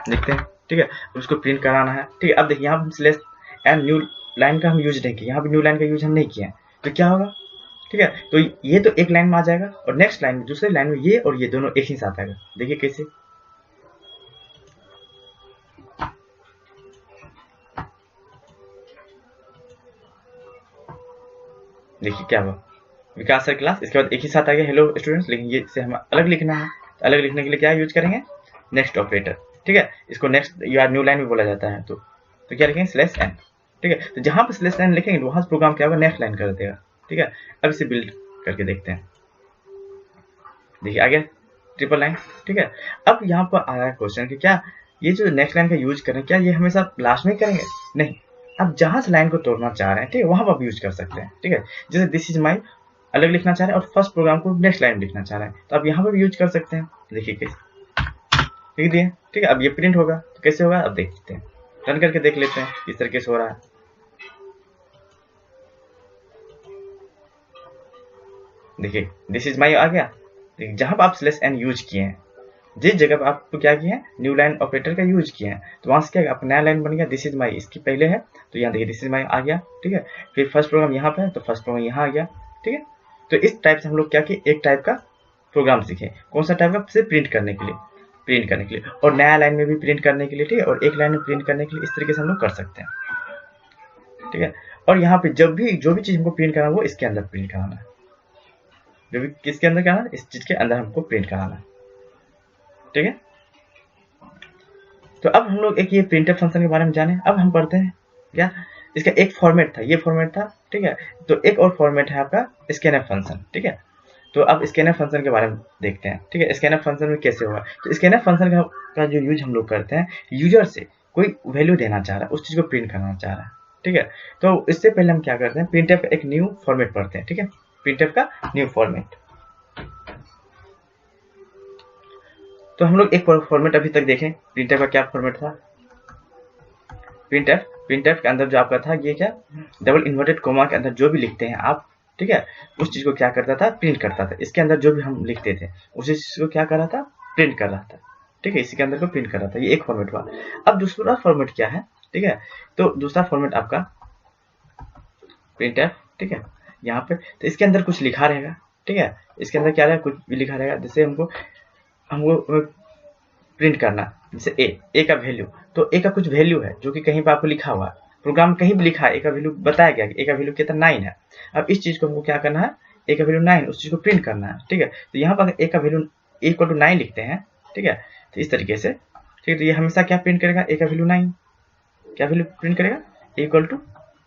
लिखते हैं। ठीक है, उसको प्रिंट कराना है। ठीक है, अब देखिए यहाँ स्लैश एन न्यू लाइन का हम यूज नहीं किया, यहाँ पे न्यू लाइन का यूज हम नहीं किया, तो क्या होगा। ठीक है, तो ये तो एक लाइन में आ जाएगा और नेक्स्ट लाइन में, दूसरे लाइन में ये और ये दोनों एक ही साथ आएगा। देखिए कैसे, देखिए क्या हुआ, विकास सर क्लास, इसके बाद एक ही साथ आ गया हेलो स्टूडेंट्स, लेकिन ये इसे हमें अलग लिखना है। तो अलग लिखने के लिए क्या यूज करेंगे, नेक्स्ट ऑपरेटर, ठीक है। इसको नेक्स्ट या न्यू लाइन भी बोला जाता है। तो क्या लिखेंगे, स्लैश एन, ठीक है। तो जहां पर स्लैश एन लिखेंगे वहां से प्रोग्राम क्या होगा, नेक्स्ट लाइन कर देगा, ठीक है। अब इसे बिल्ड करके देखते हैं। देखिए आ गया ट्रिपल लाइन, ठीक है। अब यहाँ पर आ रहा है क्वेश्चन कि क्या ये जो नेक्स्ट लाइन का यूज करें, क्या ये हमेशा लास्ट में करेंगे, नहीं। अब जहां से लाइन को तोड़ना चाह रहे हैं, ठीक है, वहां पर आप यूज कर सकते हैं, ठीक है। जैसे दिस इज माई अलग लिखना चाह रहे हैं और फर्स्ट प्रोग्राम को नेक्स्ट लाइन लिखना चाह रहे हैं, तो आप यहाँ पर भी यूज कर सकते हैं। देखिए कैसे लिख दिए, ठीक है। अब ये प्रिंट होगा, तो कैसे होगा अब देखते हैं, रन करके देख लेते हैं किस तरीके से हो रहा है। देखिए दिस इज माई आ गया। देखिए जहां पर आप स्लैश एन यूज किए हैं, जिस जगह पर आपको क्या किया है, न्यू लाइन ऑपरेटर का यूज किया है, तो वहां से क्या आपका नया लाइन बन गया, दिस इज माई इसकी पहले है, तो यहाँ देखिए दिस इज माई आ गया, ठीक है। फिर फर्स्ट प्रोग्राम यहाँ पे है, तो फर्स्ट प्रोग्राम यहाँ आ गया, ठीक है। तो इस टाइप से हम लोग क्या किए, एक टाइप का प्रोग्राम सीखे। कौन सा टाइप का, सिर्फ प्रिंट करने के लिए, और नया लाइन में भी प्रिंट करने के लिए, ठीक है, और एक लाइन में प्रिंट करने के लिए, इस तरीके से हम लोग कर सकते हैं, ठीक है। और यहाँ पे जो भी चीज हमको प्रिंट कराना है वो इसके अंदर प्रिंट कराना है, जो भी किसके अंदर कराना है, इस चीज के अंदर हमको प्रिंट कराना है, ठीक है। तो अब हम लोग एक ये प्रिंटफ फंक्शन के बारे में जाने। अब हम पढ़ते हैं क्या, इसका एक फॉर्मेट था, ये फॉर्मेट था, ठीक है। तो एक और फॉर्मेट है आपका स्कैनफ फंक्शन, ठीक है। तो अब स्कैनफ फंक्शन के बारे में देखते हैं, ठीक है। स्कैनफ फंक्शन में कैसे होगा, तो स्कैनफ फंक्शन का जो यूज हम लोग करते हैं, यूजर से कोई वैल्यू देना चाह रहा है, उस चीज को प्रिंट करना चाह रहा है, ठीक है। तो इससे पहले हम क्या करते हैं, प्रिंटफ का एक न्यू फॉर्मेट पढ़ते हैं, ठीक है। प्रिंटफ का न्यू फॉर्मेट, तो हम लोग एक फॉर्मेट अभी तक देखें, प्रिंटफ का क्या फॉर्मेट था। प्रिंटफ के अंदर जो आपका था, ये क्या, डबल इन्वर्टेड कोमा के अंदर जो भी लिखते हैं आप, ठीक है, उस चीज को क्या करता था, प्रिंट करता था। इसके अंदर जो भी हम लिखते थे उसी चीज को क्या कर रहा था, प्रिंट कर रहा था, ठीक है। इसी के अंदर को प्रिंट कर रहा था, ये एक फॉर्मेट हुआ। अब दूसरा फॉर्मेट क्या है, ठीक है। तो दूसरा फॉर्मेट आपका प्रिंटफ, ठीक है, यहाँ पे तो इसके अंदर कुछ लिखा रहेगा, ठीक है। इसके अंदर क्या रहेगा, कुछ भी लिखा रहेगा। जैसे हमको प्रिंट करना, जैसे ए का वैल्यू, तो ए का कुछ वैल्यू है जो कि कहीं पर आपको लिखा हुआ है, प्रोग्राम कहीं भी लिखा है, ए का वैल्यू बताया गया कि ए का वैल्यू कितना 9 है। अब इस चीज को हमको क्या करना है, ए का वैल्यू 9, उस चीज को प्रिंट करना है, ठीक है। तो यहाँ पर ए का वैल्यू इक्वल टू 9 लिखते हैं, ठीक है। तो इस तरीके से, ठीक है, तो ये हमेशा क्या प्रिंट करेगा, ए का वैल्यू 9, क्या वैल्यू प्रिंट करेगा, इक्वल टू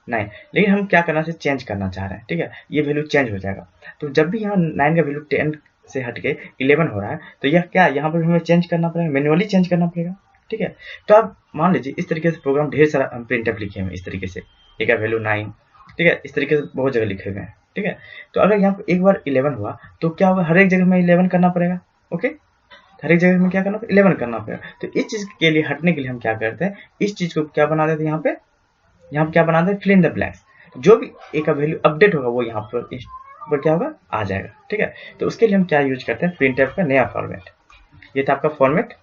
9। लेकिन हम क्या करना, चेंज करना चाह रहे हैं, ठीक है, ये वैल्यू चेंज हो जाएगा। तो जब भी यहाँ 9 का वैल्यू 10 से हट के 11 हो रहा है, तो यह क्या, यहाँ पर हमें चेंज करना पड़ेगा, मैन्युअली चेंज करना पड़ेगा, ठीक है। तो आप मान लीजिए इस तरीके से प्रोग्राम ढेर सारा हम प्रिंटफ लिखे हैं, इस तरीके से ए का वैल्यू 9, ठीक है, इस तरीके से बहुत जगह लिखे हुए हैं, ठीक है। तो अगर यहाँ पर एक बार 11 हुआ तो क्या होगा, हर एक जगह में 11 करना पड़ेगा, ओके। हर एक जगह में क्या करना, 11 करना पड़ेगा। तो इस चीज के लिए हटने के लिए हम क्या करते हैं, इस चीज को क्या बना देते हैं, यहाँ पे क्या बना देते हैं, फिल इन द ब्लैंक्स। जो भी ए का वैल्यू अपडेट होगा वो यहाँ पर क्या होगा, आ जाएगा, ठीक है। तो उसके लिए हम क्या यूज करते हैं, प्रिंटफ का नया फॉर्मेट। ये था आपका फॉर्मेट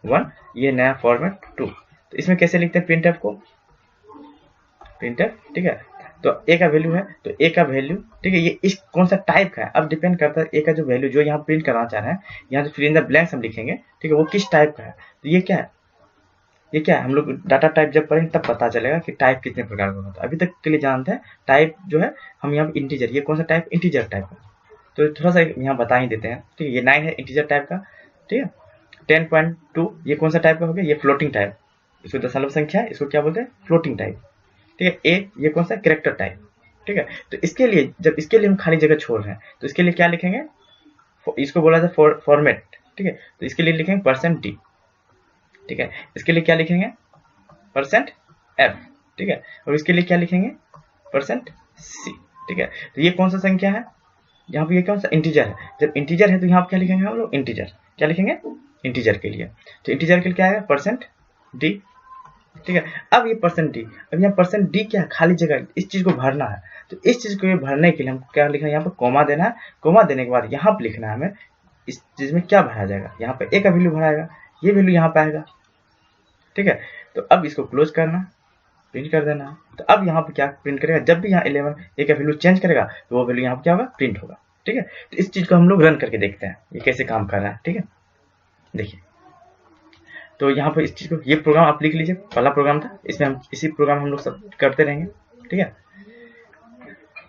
1, ये नया फॉर्मेट 2। तो इसमें कैसे लिखते हैं प्रिंटफ को, प्रिंटफ, ठीक है। तो ए का वैल्यू है, तो ए का वैल्यू, ठीक है, ये इस कौन सा टाइप का है, अब डिपेंड करता है ए का जो वैल्यू जो यहाँ प्रिंट करना चाह रहे हैं, यहाँ से फिल इन द ब्लैंक्स हम लिखेंगे, ठीक है, वो किस टाइप का है। तो ये क्या है, ये क्या है, हम लोग डाटा टाइप जब पढ़ेंगे तब पता चलेगा कि टाइप कितने प्रकार का होता है। अभी तक के लिए जानते हैं टाइप जो है, हम यहाँ पे इंटीजर, ये कौन सा टाइप, इंटीजर टाइप का। तो थोड़ा सा यहाँ बता ही देते हैं, ठीक है। ये 9 है, इंटीजर टाइप का, ठीक है। 10.2 ये कौन सा टाइप का हो गया, ये फ्लोटिंग टाइप, इसको दशमलव संख्या है, इसको क्या बोलते हैं, फ्लोटिंग टाइप, ठीक है। ए ये कौन सा, कैरेक्टर टाइप, ठीक है। तो इसके लिए जब इसके लिए हम खाली जगह छोड़ रहे हैं, तो इसके लिए क्या लिखेंगे, इसको बोला था फॉर्मेट, ठीक है। तो इसके लिए लिखेंगे %d, ठीक है। इसके लिए क्या लिखेंगे, %f, ठीक है। और इसके लिए क्या लिखेंगे, %c, ठीक है। तो ये कौन सा संख्या है, यहाँ पे ये कौन सा इंटीजर है। जब इंटीजर है तो यहाँ पे क्या लिखेंगे हम लोग, इंटीजर, क्या लिखेंगे, इंटीजर के लिए। तो इंटीजर के लिए क्या आएगा, %d, ठीक है। अब ये %d, अब यहाँ %d क्या है, खाली जगह, इस चीज को भरना है। तो इस चीज को भरने के लिए हमको क्या लिखना है, यहाँ पे कोमा देना है। कोमा देने के बाद यहाँ पे लिखना है हमें, इस चीज में क्या भरा जाएगा, यहाँ पे ए का वैल्यू भराएगा, ये वैल्यू यहाँ पे आएगा, ठीक है। तो अब इसको क्लोज करना, प्रिंट कर देना। तो अब यहाँ पे क्या प्रिंट करेगा, जब भी यहाँ 11 ए का वैल्यू चेंज करेगा तो वो वैल्यू यहाँ पे क्या होगा, प्रिंट होगा, ठीक है। तो इस चीज को हम लोग रन करके देखते हैं ये कैसे काम कर रहा है, ठीक है। देखिए तो यहाँ पे इस चीज को, ये प्रोग्राम आप लिख लीजिए, पहला प्रोग्राम था, इसमें हम इसी प्रोग्राम हम लोग सब करते रहेंगे, ठीक है।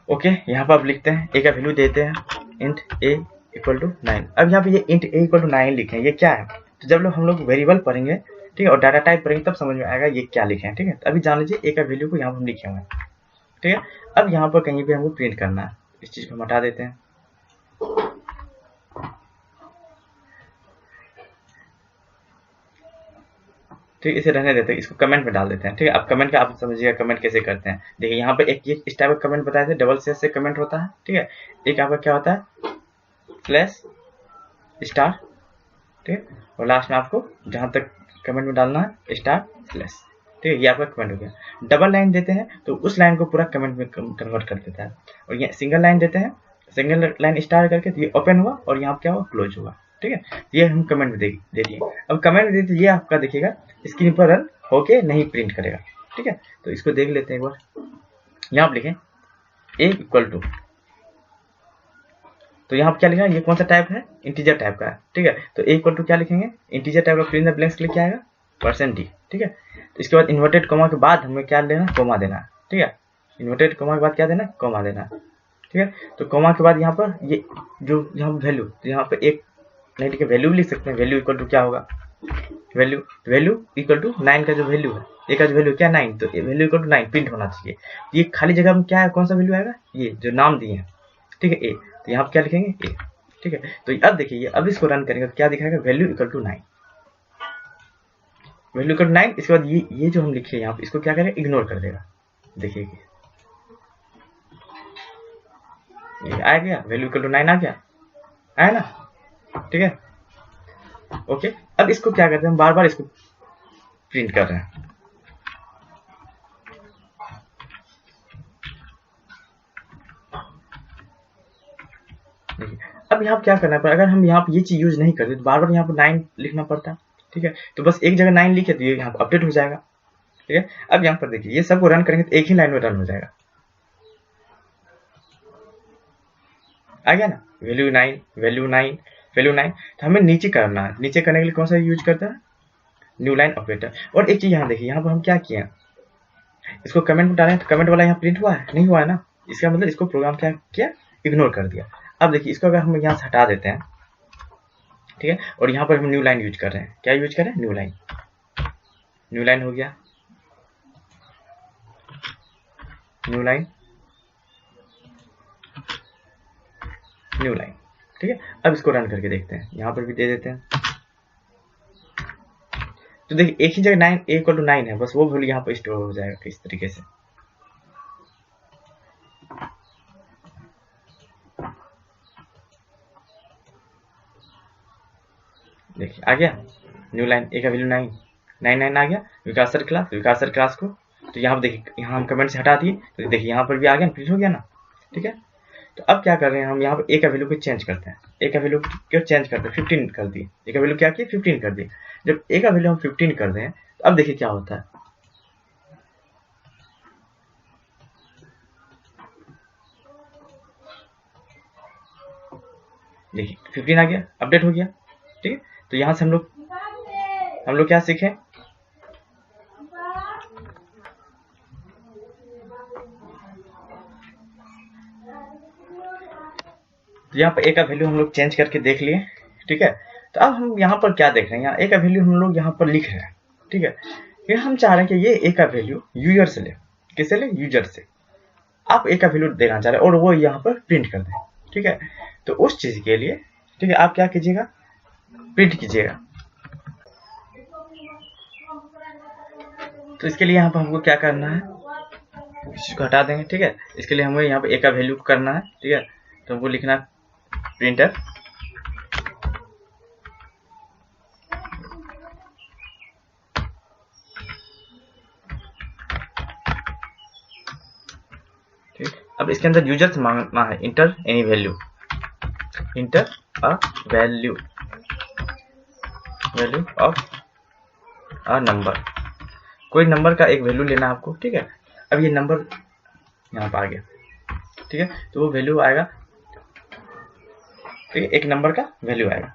ओके, यहाँ पर आप लिखते हैं ए का वैल्यू देते हैं इंट ए इक्वल टू 9। अब यहाँ पे ये इंट ए इक्वल टू 9 लिखे हैं, ये क्या है? तो जब हम लोग वेरिएबल पढ़ेंगे, ठीक है, और डाटा टाइप पढ़ेंगे तब समझ में आएगा ये क्या लिखे हैं। ठीक है, तो अभी जान लीजिए ए का वैल्यू को यहाँ पर हम लिखे हुए हैं। ठीक है, अब यहाँ पर कहीं पे हमको प्रिंट करना है, इस चीज को हम हटा देते हैं। ठीक है, इसे रहने देते हैं, इसको कमेंट में डाल देते हैं। ठीक है, अब कमेंट का आप समझिएगा कमेंट कैसे करते हैं। देखिए यहाँ पे एक ये इस टाइप का कमेंट बताए थे, डबल स्लैश से कमेंट होता है। ठीक है, एक आपका क्या होता है, स्लैश स्टार। ठीक है, और लास्ट में आपको जहां तक कमेंट में डालना है स्टार स्लैश। ठीक है, ये आपका कमेंट हो गया। डबल लाइन देते हैं तो उस लाइन को पूरा कमेंट में कन्वर्ट कर देता है। और ये सिंगल लाइन देते हैं, सिंगल लाइन स्टार करके तो ये ओपन हुआ और यहाँ क्या हुआ, क्लोज हुआ। ठीक है, ये हम कमेंट में दे दिए। अब कमेंट में देते ये आपका देखिएगा स्क्रीन पर रन होके नहीं प्रिंट करेगा। ठीक है, तो इसको देख लेते हैं एक बार। यहाँ आप लिखें ए इक्वल टू, तो यहाँ पर क्या लिखा है, ये कौन सा टाइप है, इंटीजर टाइप का है। ठीक है, तो ए इक्वल टू क्या लिखेंगे, इंटीजर टाइप का फिल इन द ब्लैंक्स के लिए क्या आएगा, %d। ठीक है, तो इसके बाद इन्वर्टेड कोमा के बाद हमें क्या लेना, कोमा देना है। ठीक है, इन्वर्टेड कोमा के बाद क्या देना, कोमा देना है। ठीक है, तो कोमा के बाद यहाँ पर ये जो यहाँ वैल्यू, तो यहाँ पर एक नहीं, ठीक है, वैल्यू भी लिख सकते हैं। वैल्यू इक्वल टू क्या होगा, वैल्यू इक्वल टू 9 का जो वैल्यू है, ए का जो वैल्यू क्या 9, तो वैल्यू इक्वल टू 9 प्रिंट होना चाहिए। ये खाली जगह में क्या है, कौन सा वैल्यू आएगा, ये जो नाम दिए हैं। ठीक है, ए, तो यहाँ पर क्या लिखेंगे ए। ठीक है, तो अब देखिए अब इसको रन करेंगे क्या दिखाएगा, value equal to 9, value equal to 9। इसके बाद ये जो हम लिखे यहाँ पे इसको क्या करेगा, इग्नोर कर देगा। देखिए ये आ गया, वैल्यू इक्वल टू 9 आ गया, आया ना। ठीक है, ओके, अब इसको क्या करते हैं, हम बार बार इसको प्रिंट कर रहे हैं। देखिए अब यहाँ क्या करना है, अगर हम यहाँ पे ये चीज यूज नहीं करते तो बार बार यहाँ पर 9 लिखना पड़ता है। ठीक है, तो बस एक जगह 9 लिखे तो ये यहाँ पर अपडेट हो जाएगा। ठीक है, अब यहाँ पर देखिए ये सबको रन करेंगे तो एक ही लाइन में रन हो जाएगा। आ गया ना, वैल्यू 9 वैल्यू 9 वैल्यू 9। तो हमें नीचे करना है, नीचे करने के लिए कौन सा यूज करता है, न्यू लाइन ऑपरेटर। और एक चीज यहाँ देखिए, यहाँ पर हम क्या किए, इसको कमेंट में डालें तो कमेंट वाला यहाँ प्रिंट हुआ है, नहीं हुआ है ना। इसका मतलब इसको प्रोग्राम क्या किया, इग्नोर कर दिया। अब देखिए इसको अगर हम यहाँ से हटा देते हैं, ठीक है, और यहाँ पर हम न्यू लाइन यूज कर रहे हैं, क्या यूज कर रहे हैं, न्यू लाइन। न्यू लाइन हो गया, न्यू लाइन, न्यू लाइन। ठीक है, अब इसको रन करके देखते हैं, यहाँ पर भी दे देते हैं। तो देखिए एक ही जगह 9 ए इक्वल टू 9 है, बस वो वैल्यू यहाँ पर स्टोर हो जाएगा इस तरीके से। देखिए आ गया, न्यू लाइन, ए का वैल्यू 9 9 आ गया। विकासर क्लास को तो यहाँ पर देखिए, यहाँ हम कमेंट से हटा दिए तो देखिए यहाँ पर भी आ गया, प्रिंट हो गया ना। ठीक है, तो अब क्या कर रहे हैं हम, यहाँ पर ए का वैल्यू को चेंज करते हैं। ए का वैल्यू क्यों चेंज करते हैं, 15 कर दिए। ए का वैल्यू क्या किया, 15 कर दिए। जब ए का वैल्यू हम 15 कर दें तो अब देखिए क्या होता है, देखिए 15 आ गया, अपडेट हो गया। ठीक है, तो यहाँ से हम लोग क्या सीखे, तो यहाँ पर ए का वैल्यू हम लोग चेंज करके देख लिए। ठीक है, तो अब हम यहाँ पर क्या देख रहे हैं, यहाँ ए का वैल्यू हम लोग यहाँ पर लिख रहे हैं। ठीक है, ये हम चाह रहे हैं कि ये ए का वैल्यू यूजर से ले, किससे ले, यूजर से। आप ए का वैल्यू देना चाह रहे हैं और वो यहाँ पर प्रिंट कर दें। ठीक है, तो उस चीज के लिए, ठीक है, आप क्या कीजिएगा, प्रिंट कीजिएगा। तो इसके लिए यहाँ पर हमको क्या करना है, इसको हटा देंगे। ठीक है, इसके लिए हमें यहाँ पे ए का वैल्यू करना है। ठीक है, तो हमको लिखना प्रिंटर ठीक, अब इसके अंदर यूजर से मांगना है inter any value, inter a value of a number, कोई नंबर का एक वैल्यू लेना है आपको। ठीक है, अब ये नंबर यहाँ पर आ गया। ठीक है, तो वो वैल्यू आएगा, ठीक है, एक नंबर का वैल्यू आएगा।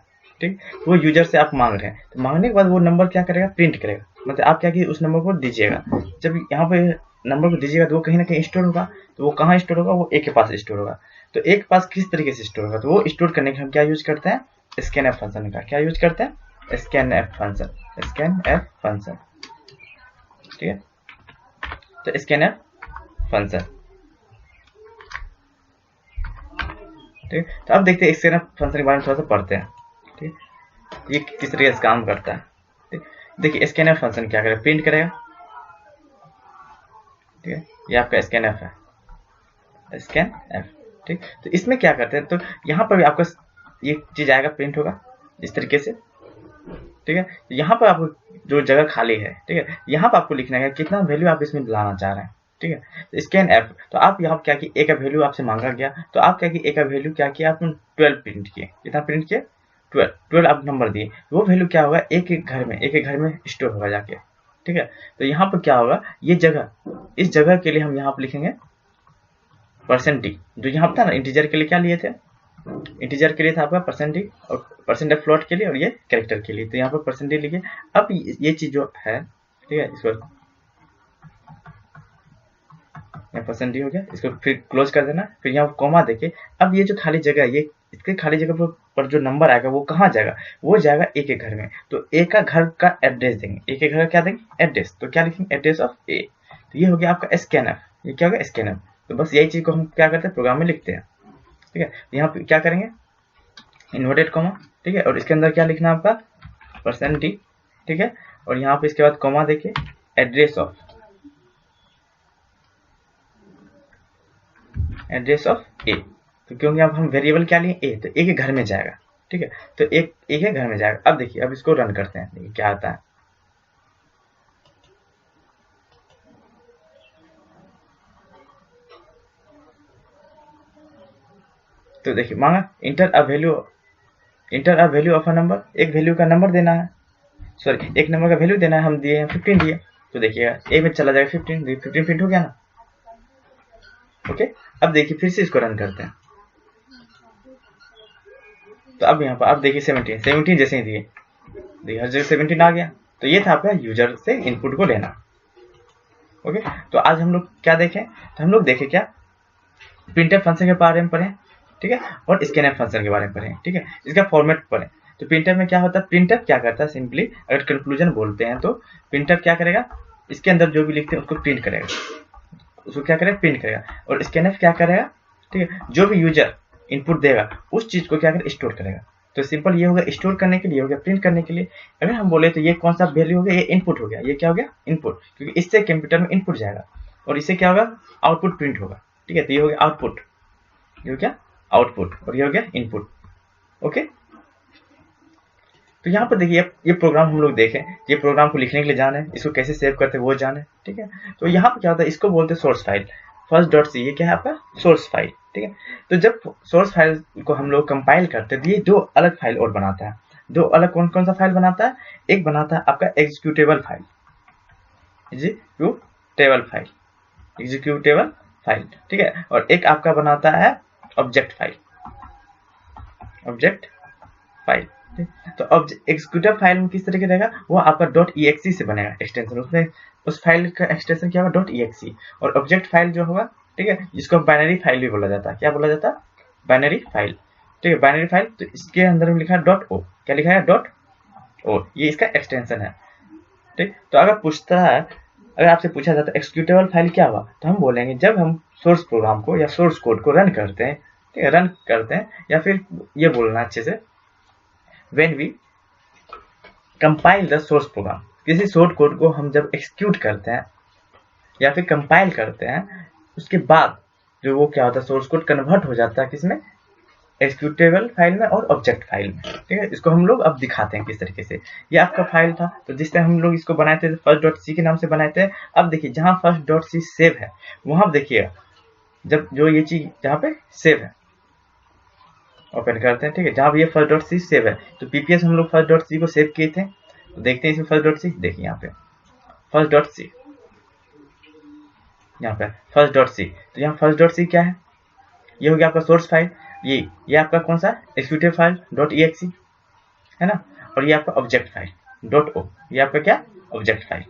ठीक, तो वो यूजर से आप मांग रहे हैं, तो मांगने के बाद वो नंबर क्या करेगा, प्रिंट करेगा। मतलब आप क्या कि उस नंबर को दीजिएगा। जब यहाँ पे नंबर को दीजिएगा तो वो कहीं ना कहीं स्टोर होगा। तो वो कहाँ स्टोर होगा? वो ए के पास स्टोर होगा। तो ए के पास किस तरीके से स्टोर होगा? तो वो स्टोर करने के हम क्या यूज करते हैं? स्कैन एफ फंक्शन का। क्या यूज करते हैं? Scan F function. Scan F function, ठीक है। तो स्कैन एफ फंक्शन, ठीक है। तो अब देखते हैं स्कैन एफ फंक्शन के बारे में थोड़ा सा पढ़ते हैं, ठीक है, ये किस तरीके से काम करता है। ठीक, देखिए स्कैन एफ फंक्शन क्या करेगा? प्रिंट करेगा, ठीक है। ये आपका स्कैन एफ है, स्कैन एफ, ठीक। तो इसमें क्या करते हैं? तो यहाँ पर भी आपका ये चीज आएगा, प्रिंट होगा इस तरीके से, ठीक है। यहाँ पर आपको जो जगह खाली है, ठीक है, यहाँ पर आपको लिखना है कितना वैल्यू आप इसमें लाना चाह रहे हैं, ठीक है। तो स्कैन एफ, तो आप यहाँ क्या कि ए का वैल्यू आपसे मांगा गया, तो आप क्या कि ए का वैल्यू क्या किया? आपने 12 प्रिंट किए। कितना प्रिंट किए? 12 आप नंबर दिए। वो वैल्यू क्या होगा? एक एक घर में स्टोर होगा जाके, ठीक है। तो यहाँ पर क्या होगा? ये जगह, इस जगह के लिए हम यहाँ पर लिखेंगे %d। जो यहाँ था ना इंटीजर के लिए क्या लिए थे? इंटीजर के लिए था आपका %d, और % फ्लोट के लिए, और ये कैरेक्टर के लिए। तो यहाँ पर %d लिखिए। अब ये चीज जो है, ठीक है, इसको %d हो गया, इसको फिर क्लोज कर देना, फिर यहाँ कॉमा देके अब ये जो खाली जगह है, ये इसके खाली जगह पर जो नंबर आएगा वो कहाँ जाएगा? वो जाएगा ए के घर में। तो ए का घर का एड्रेस देंगे। ए के घर का क्या देंगे? एड्रेस। तो क्या लिखेंगे? एड्रेस ऑफ ए। तो ये हो गया आपका स्कैनफ। ये क्या हो गया? स्कैनफ। तो बस यही चीज को हम क्या करते हैं? प्रोग्राम में लिखते हैं, ठीक है। यहाँ पे क्या करेंगे? इन्वर्टेड कॉमा, ठीक है, और इसके अंदर क्या लिखना है आपका? %d, ठीक है, और यहाँ पे इसके बाद कॉमा देके एड्रेस ऑफ ए। तो क्योंकि अब हम वेरिएबल क्या लिए? ए, तो ए के घर में जाएगा, ठीक है। तो एक ए के घर में जाएगा। अब देखिए, अब इसको रन करते हैं, देखिए क्या आता है। तो देखिए मांगा inter a value of a number. एक वैल्यू का नंबर देना है, सॉरी एक नंबर का वैल्यू देना है। हम दिए हैं 15 दिए। तो देखिएगा ए में चला जाएगा 15, 15 प्रिंट हो गया ना। ओके, अब देखिए फिर से इसको रन करते हैं। तो अब यहाँ पर आप देखिए 17 जैसे ही दिए, देखिए हर जगह 17 आ गया। तो ये था आपका यूजर से इनपुट को लेना। ओके, तो आज हम लोग क्या देखें? तो हम लोग देखें क्या? प्रिंटफ फंक्शन के बारे में पढ़ें, ठीक है, और स्कैनफ फंक्शन के बारे में पढ़ें, ठीक है। इसका फॉर्मेट पढ़ें। तो प्रिंटफ में क्या होता है? प्रिंटफ क्या करता है? सिंपली अगर कंक्लूजन बोलते हैं तो प्रिंटफ क्या करेगा? इसके अंदर जो भी लिखते हैं उसको प्रिंट करेगा, उसको क्या करेगा? प्रिंट करेगा। और स्कैनफ क्या करेगा? ठीक है, जो भी यूजर इनपुट देगा उस चीज को क्या करेगा? स्टोर करेगा। तो सिंपल ये हो गया स्टोर करने के लिए, हो गया प्रिंट करने के लिए। अगर हम बोले तो ये कौन सा वैल्यू हो गया? ये इनपुट हो गया। ये क्या हो गया? इनपुट, क्योंकि इससे कंप्यूटर में इनपुट जाएगा और इससे क्या होगा? आउटपुट प्रिंट होगा, ठीक है। तो ये हो गया आउटपुट, ये हो गया आउटपुट, और ये हो गया इनपुट। ओके, तो यहाँ पर देखिए ये प्रोग्राम हम लोग देखें, ये प्रोग्राम को लिखने के लिए जाने, इसको कैसे सेव करते हैं वो जाने, ठीक है। तो यहाँ पर क्या होता है? इसको बोलते हैं सोर्स फाइल, first.c। ये क्या है आपका? सोर्स फाइल, ठीक है। तो जब सोर्स फाइल को हम लोग कंपाइल करते हैं तो ये दो अलग फाइल और बनाता है। दो अलग कौन कौन सा फाइल बनाता है? एक बनाता है आपका एग्जीक्यूटेबल फाइल, एग्जीक्यूटेबल फाइल, ठीक है, और एक आपका बनाता है ऑब्जेक्ट फाइल। तो एग्जीक्यूटिव फाइल में किस तरह का रहेगा? वो आपका .exe से बनेगा एक्सटेंशन। उसमें उस फाइल का एक्सटेंशन क्या होगा? .exe। और ऑब्जेक्ट फाइल जो होगा, ठीक है, जिसको बाइनरी फाइल भी बोला जाता है। क्या बोला जाता है? बाइनरी फाइल, ठीक है, बाइनरी फाइल। तो इसके अंदर में लिखा है .o। क्या लिखा है? .o, ये इसका एक्सटेंशन है, ठीक। तो अगर पूछता है, अगर आपसे पूछा जाता है एक्जीक्यूटेबल फाइल क्या हुआ, तो हम बोलेंगे जब हम सोर्स प्रोग्राम को या सोर्स कोड को रन करते हैं, ठीक है, रन करते हैं, या फिर ये बोलना अच्छे से, when we compile the source program, किसी सोर्स कोड को हम जब एक्सिक्यूट करते हैं या फिर कंपाइल करते हैं, उसके बाद जो वो क्या होता है? सोर्स कोड कन्वर्ट हो जाता है किसमें? एक्सिक्यूटेबल फाइल में और ऑब्जेक्ट फाइल में, ठीक है। इसको हम लोग अब दिखाते हैं किस तरीके से। ये आपका फाइल था, तो जिस तरह हम लोग इसको बनाए थे first.c के नाम से बनाए थे। अब देखिए जहां first.c सेव है वहां देखिएगा, जब जो ये चीज जहाँ पे सेव है, ओपन करते हैं, ठीक है, जहां भी ये first.c सेव है। तो पीपीएस हम लोग first.c को सेव किए थे, तो देखते हैं इसमें first.c। देखिए यहाँ पे first.c, यहाँ पे first.c। तो यहाँ first.c क्या है? ये हो गया आपका सोर्स फाइल। ये आपका कौन सा? एक्जीक्यूटिव फाइल .exe है ना। और ये आपका ऑब्जेक्ट फाइल .o। ये आपका क्या? Object file.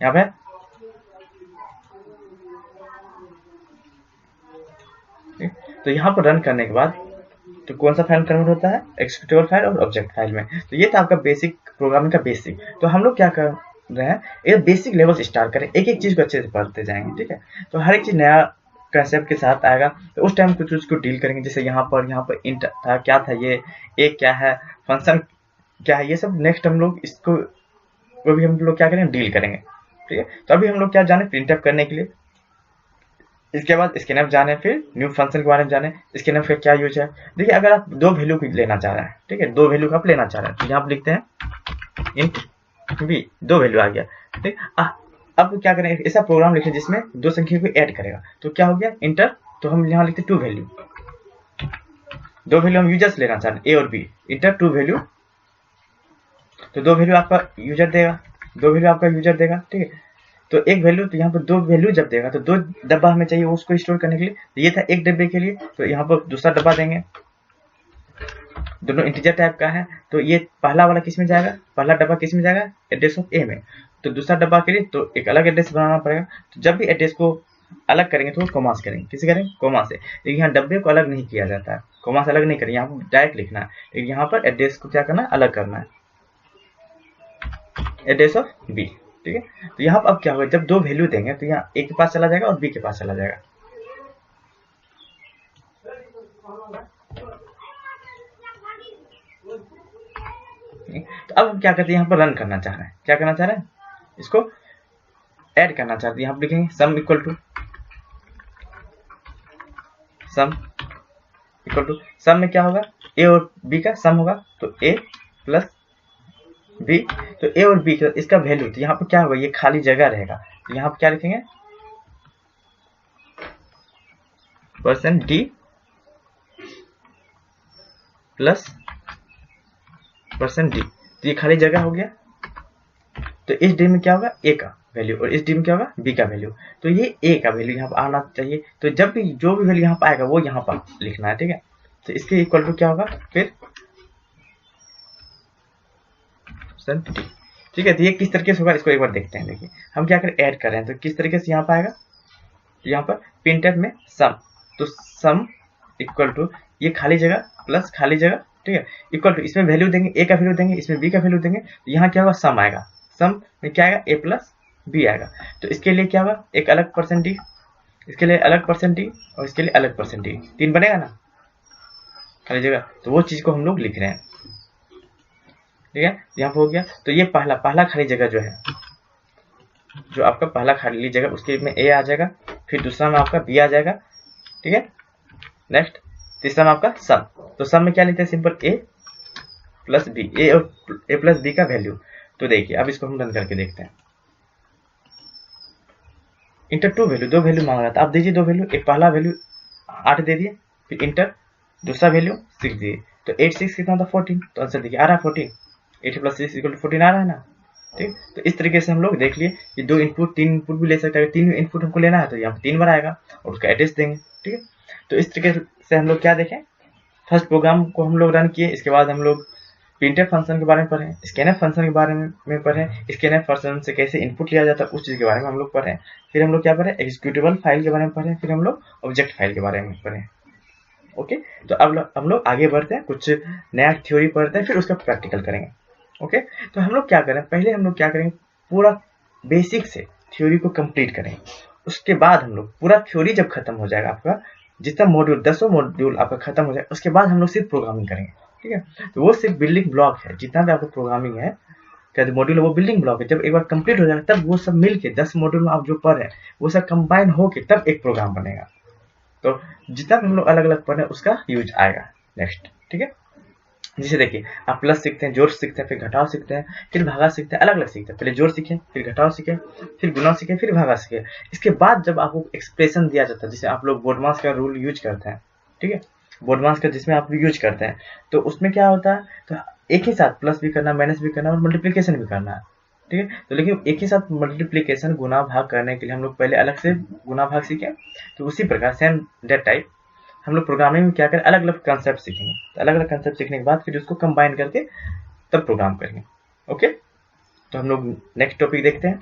यहाँ पे तो यहाँ पर रन करने के बाद तो कौन सा फाइल कन्वर्ट होता है, एक्जीक्यूटेबल फाइल और ऑब्जेक्ट फाइल में। तो ये था आपका बेसिक प्रोग्रामिंग का बेसिक। तो हम लोग क्या कर रहे हैं, ये बेसिक लेवल से स्टार्ट करें, एक एक चीज को अच्छे से पढ़ते जाएंगे, ठीक है। तो हर एक चीज नया कंसेप्ट के साथ आएगा, तो उस टाइम कुछ उसको डील करेंगे। जैसे यहाँ पर इंट था, क्या था ये, एक क्या है, फंक्शन क्या है, ये सब नेक्स्ट हम लोग इसको वो भी हम लोग क्या करेंगे, डील करेंगे, ठीक है। तो अभी हम लोग क्या जाने, प्रिंटफ करने के लिए, इसके बाद स्कैनफ जाने, फिर न्यू फंक्शन के बारे में जाने, स्कैनफ का क्या यूज है। देखिए अगर आप दो वैल्यू लेना चाह रहे हैं, ठीक है, दो वैल्यू का आप लेना चाह रहे हैं, तो यहाँ आप लिखते हैं इंट बी, दो वैल्यू आ गया, ठीक। अब क्या करें, ऐसा प्रोग्राम लिखें जिसमें दो संख्या को ऐड करेगा। तो क्या हो गया, इंटर, तो हम यहाँ लिखते टू वैल्यू, दो वैल्यू हम यूजर्स लेना चाह रहे हैं, ए और बी, इंटर टू वैल्यू। तो दो वैल्यू आपका यूजर देगा, दो वैल्यू आपका यूजर देगा, ठीक है। तो एक वैल्यू, तो यहाँ पर दो वैल्यू जब देगा तो दो डब्बा हमें चाहिए उसको स्टोर करने के लिए। तो ये था एक डब्बे के लिए, तो यहाँ पर दूसरा डब्बा देंगे, दोनों इंटीजर टाइप का है। तो ये पहला वाला किस में जाएगा, पहला डब्बा किस में जाएगा, एड्रेस ऑफ ए में। तो दूसरा डब्बा के लिए तो एक अलग एड्रेस बनाना पड़ेगा। तो जब भी एड्रेस को अलग करेंगे तो कोमा से करेंगे, किसी करेंगे कोमा से। लेकिन यहाँ डब्बे को अलग नहीं किया जाता है, कोमा से अलग नहीं करेंगे, यहाँ पर डायरेक्ट लिखना है। लेकिन यहाँ पर एड्रेस को क्या करना है, अलग करना है, एड्रेस ऑफ बी, ठीक है। तो यहाँ पर अब क्या होगा, जब दो वैल्यू देंगे तो यहाँ ए के पास चला जाएगा और बी के पास चला जाएगा। तो अब हम क्या करते हैं, यहाँ पर रन करना चाह रहे हैं, क्या करना चाह रहे हैं, इसको ऐड करना चाहते हैं। यहाँ पर लिखेंगे sum equal to sum, equal to sum में क्या होगा, ए और बी का सम होगा, तो ए प्लस बी। तो ए और बी का इसका वैल्यू, तो यहाँ पर क्या होगा, ये खाली जगह रहेगा। तो यहाँ पर क्या लिखेंगे, percent D plus percent D, तो ये खाली जगह हो गया। तो इस डी में क्या होगा, ए का वैल्यू, और इस डी में क्या होगा, बी का वैल्यू। तो ये ए का वैल्यू यहाँ पर आना चाहिए। तो जब भी जो भी वैल्यू यहाँ पर आएगा वो यहाँ पर लिखना है, ठीक है। तो इसके इक्वल टू क्या होगा, फिर डी, ठीक है। तो ये किस तरीके से होगा, इसको एक बार देखते हैं। देखिए हम क्या करें, ऐड कर रहे हैं, तो किस तरीके से यहाँ पर आएगा, यहाँ पर प्रिंटफ में सम, तो सम इक्वल टू ये खाली जगह प्लस खाली जगह, ठीक है, इक्वल टू इसमें वैल्यू देंगे, ए का वैल्यू देंगे, इसमें बी का वैल्यू देंगे। तो यहाँ क्या होगा, सम आएगा, सम में क्या आएगा, ए प्लस बी आएगा। तो इसके लिए क्या होगा, एक अलग परसेंट डी, इसके लिए अलग परसेंट डी, और इसके लिए अलग परसेंट डी, तीन बनेगा ना खाली जगह। तो वो चीज को हम लोग लिख रहे हैं, ठीक है। यहाँ पर हो गया। तो ये पहला खाली जगह जो है, जो आपका पहला खाली जगह, उसके में ए आ जाएगा, फिर दूसरा में आपका बी आ जाएगा, ठीक है। नेक्स्ट तीसरा में आपका सम, तो सम में क्या लेते हैं, सिंपल ए प्लस बी, ए और ए प्लस बी का वैल्यू। तो देखिए अब इसको हम रन करके देखते हैं। इंटर टू वैल्यू, दो वैल्यू मांग रहा था, आप दीजिए दो वैल्यू, एक पहला वैल्यू 8 दे दिए, फिर इंटर दूसरा वैल्यू 6 दिए। तो 8 6 कितना था, 14। तो आंसर देखिए आ रहा है 14, 8 प्लस 6 इक्वल टू 14 आ रहा है ना, ठीक। तो इस तरीके से हम लोग देख लिए कि दो इनपुट, तीन इनपुट भी ले सकते हैं। तीन इनपुट हमको लेना है तो यहाँ पर 3 बार आएगा और उसका एड्रेस देंगे, ठीक है। तो इस तरीके से हम लोग क्या देखें, फर्स्ट प्रोग्राम को हम लोग रन किए। इसके बाद हम लोग प्रिंटफ फंक्शन के बारे में पढ़ें, स्कैनफ फंक्शन के बारे में पढ़ें, स्कैनफ फंक्शन से कैसे इनपुट लिया जाता है उस चीज़ के बारे में हम लोग पढ़ें। फिर हम लोग क्या पढ़ें, एग्जीक्यूटेबल फाइल के बारे में पढ़ें, फिर हम लोग ऑब्जेक्ट फाइल के बारे में पढ़ें। ओके, तो अब हम लोग आगे बढ़ते हैं, कुछ नया थ्योरी पढ़ते हैं, फिर उसका प्रैक्टिकल करेंगे। ओके, तो हम लोग क्या करें, पहले हम लोग क्या करेंगे, पूरा बेसिक से थ्योरी को कंप्लीट करेंगे। उसके बाद हम लोग पूरा थ्योरी जब खत्म हो जाएगा, आपका जितना मॉड्यूल 10 मॉड्यूल आपका खत्म हो जाए, उसके बाद हम लोग सिर्फ प्रोग्रामिंग करेंगे, ठीक है। तो वो सिर्फ बिल्डिंग ब्लॉक है, जितना भी आपका प्रोग्रामिंग है क्या मॉड्यूल है वो बिल्डिंग ब्लॉक है। जब एक बार कंप्लीट हो जाएगा तब वो सब मिलके 10 मॉड्यूल में आप जो पढ़ रहे हैं वो सब कंबाइन होके तब एक प्रोग्राम बनेगा। तो जितना भी हम लोग अलग अलग पढ़ रहे हैं उसका यूज आएगा नेक्स्ट, ठीक है। जैसे देखिए आप प्लस सीखते हैं, जोड़ सीखते हैं, फिर घटाव सीखते हैं, फिर भागा सीखते हैं, अलग अलग सीखते हैं। पहले जोड़ सीखे, फिर घटाव सीखे, फिर गुना सीखे, फिर भागा सीखे। इसके बाद जब आपको एक्सप्रेशन दिया जाता है, जैसे आप लोग बोडमास का रूल यूज करते हैं, ठीक है, बोडमास का जिसमें आप यूज करते हैं, तो उसमें क्या होता है, तो एक ही साथ प्लस भी करना, माइनस भी करना और मल्टीप्लीकेशन भी करना है, ठीक है। तो लेकिन एक ही साथ मल्टीप्लीकेशन गुना भाग करने के लिए हम लोग पहले अलग से गुना भाग सीखे। तो उसी प्रकार सेम डेट टाइप हम लोग प्रोग्रामिंग में क्या करें, अलग अलग कंसेप्ट सीखेंगे। तो अलग अलग कंसेप्ट सीखने के बाद फिर उसको कंबाइन करके तब प्रोग्राम करेंगे। ओके, तो हम लोग नेक्स्ट टॉपिक देखते हैं।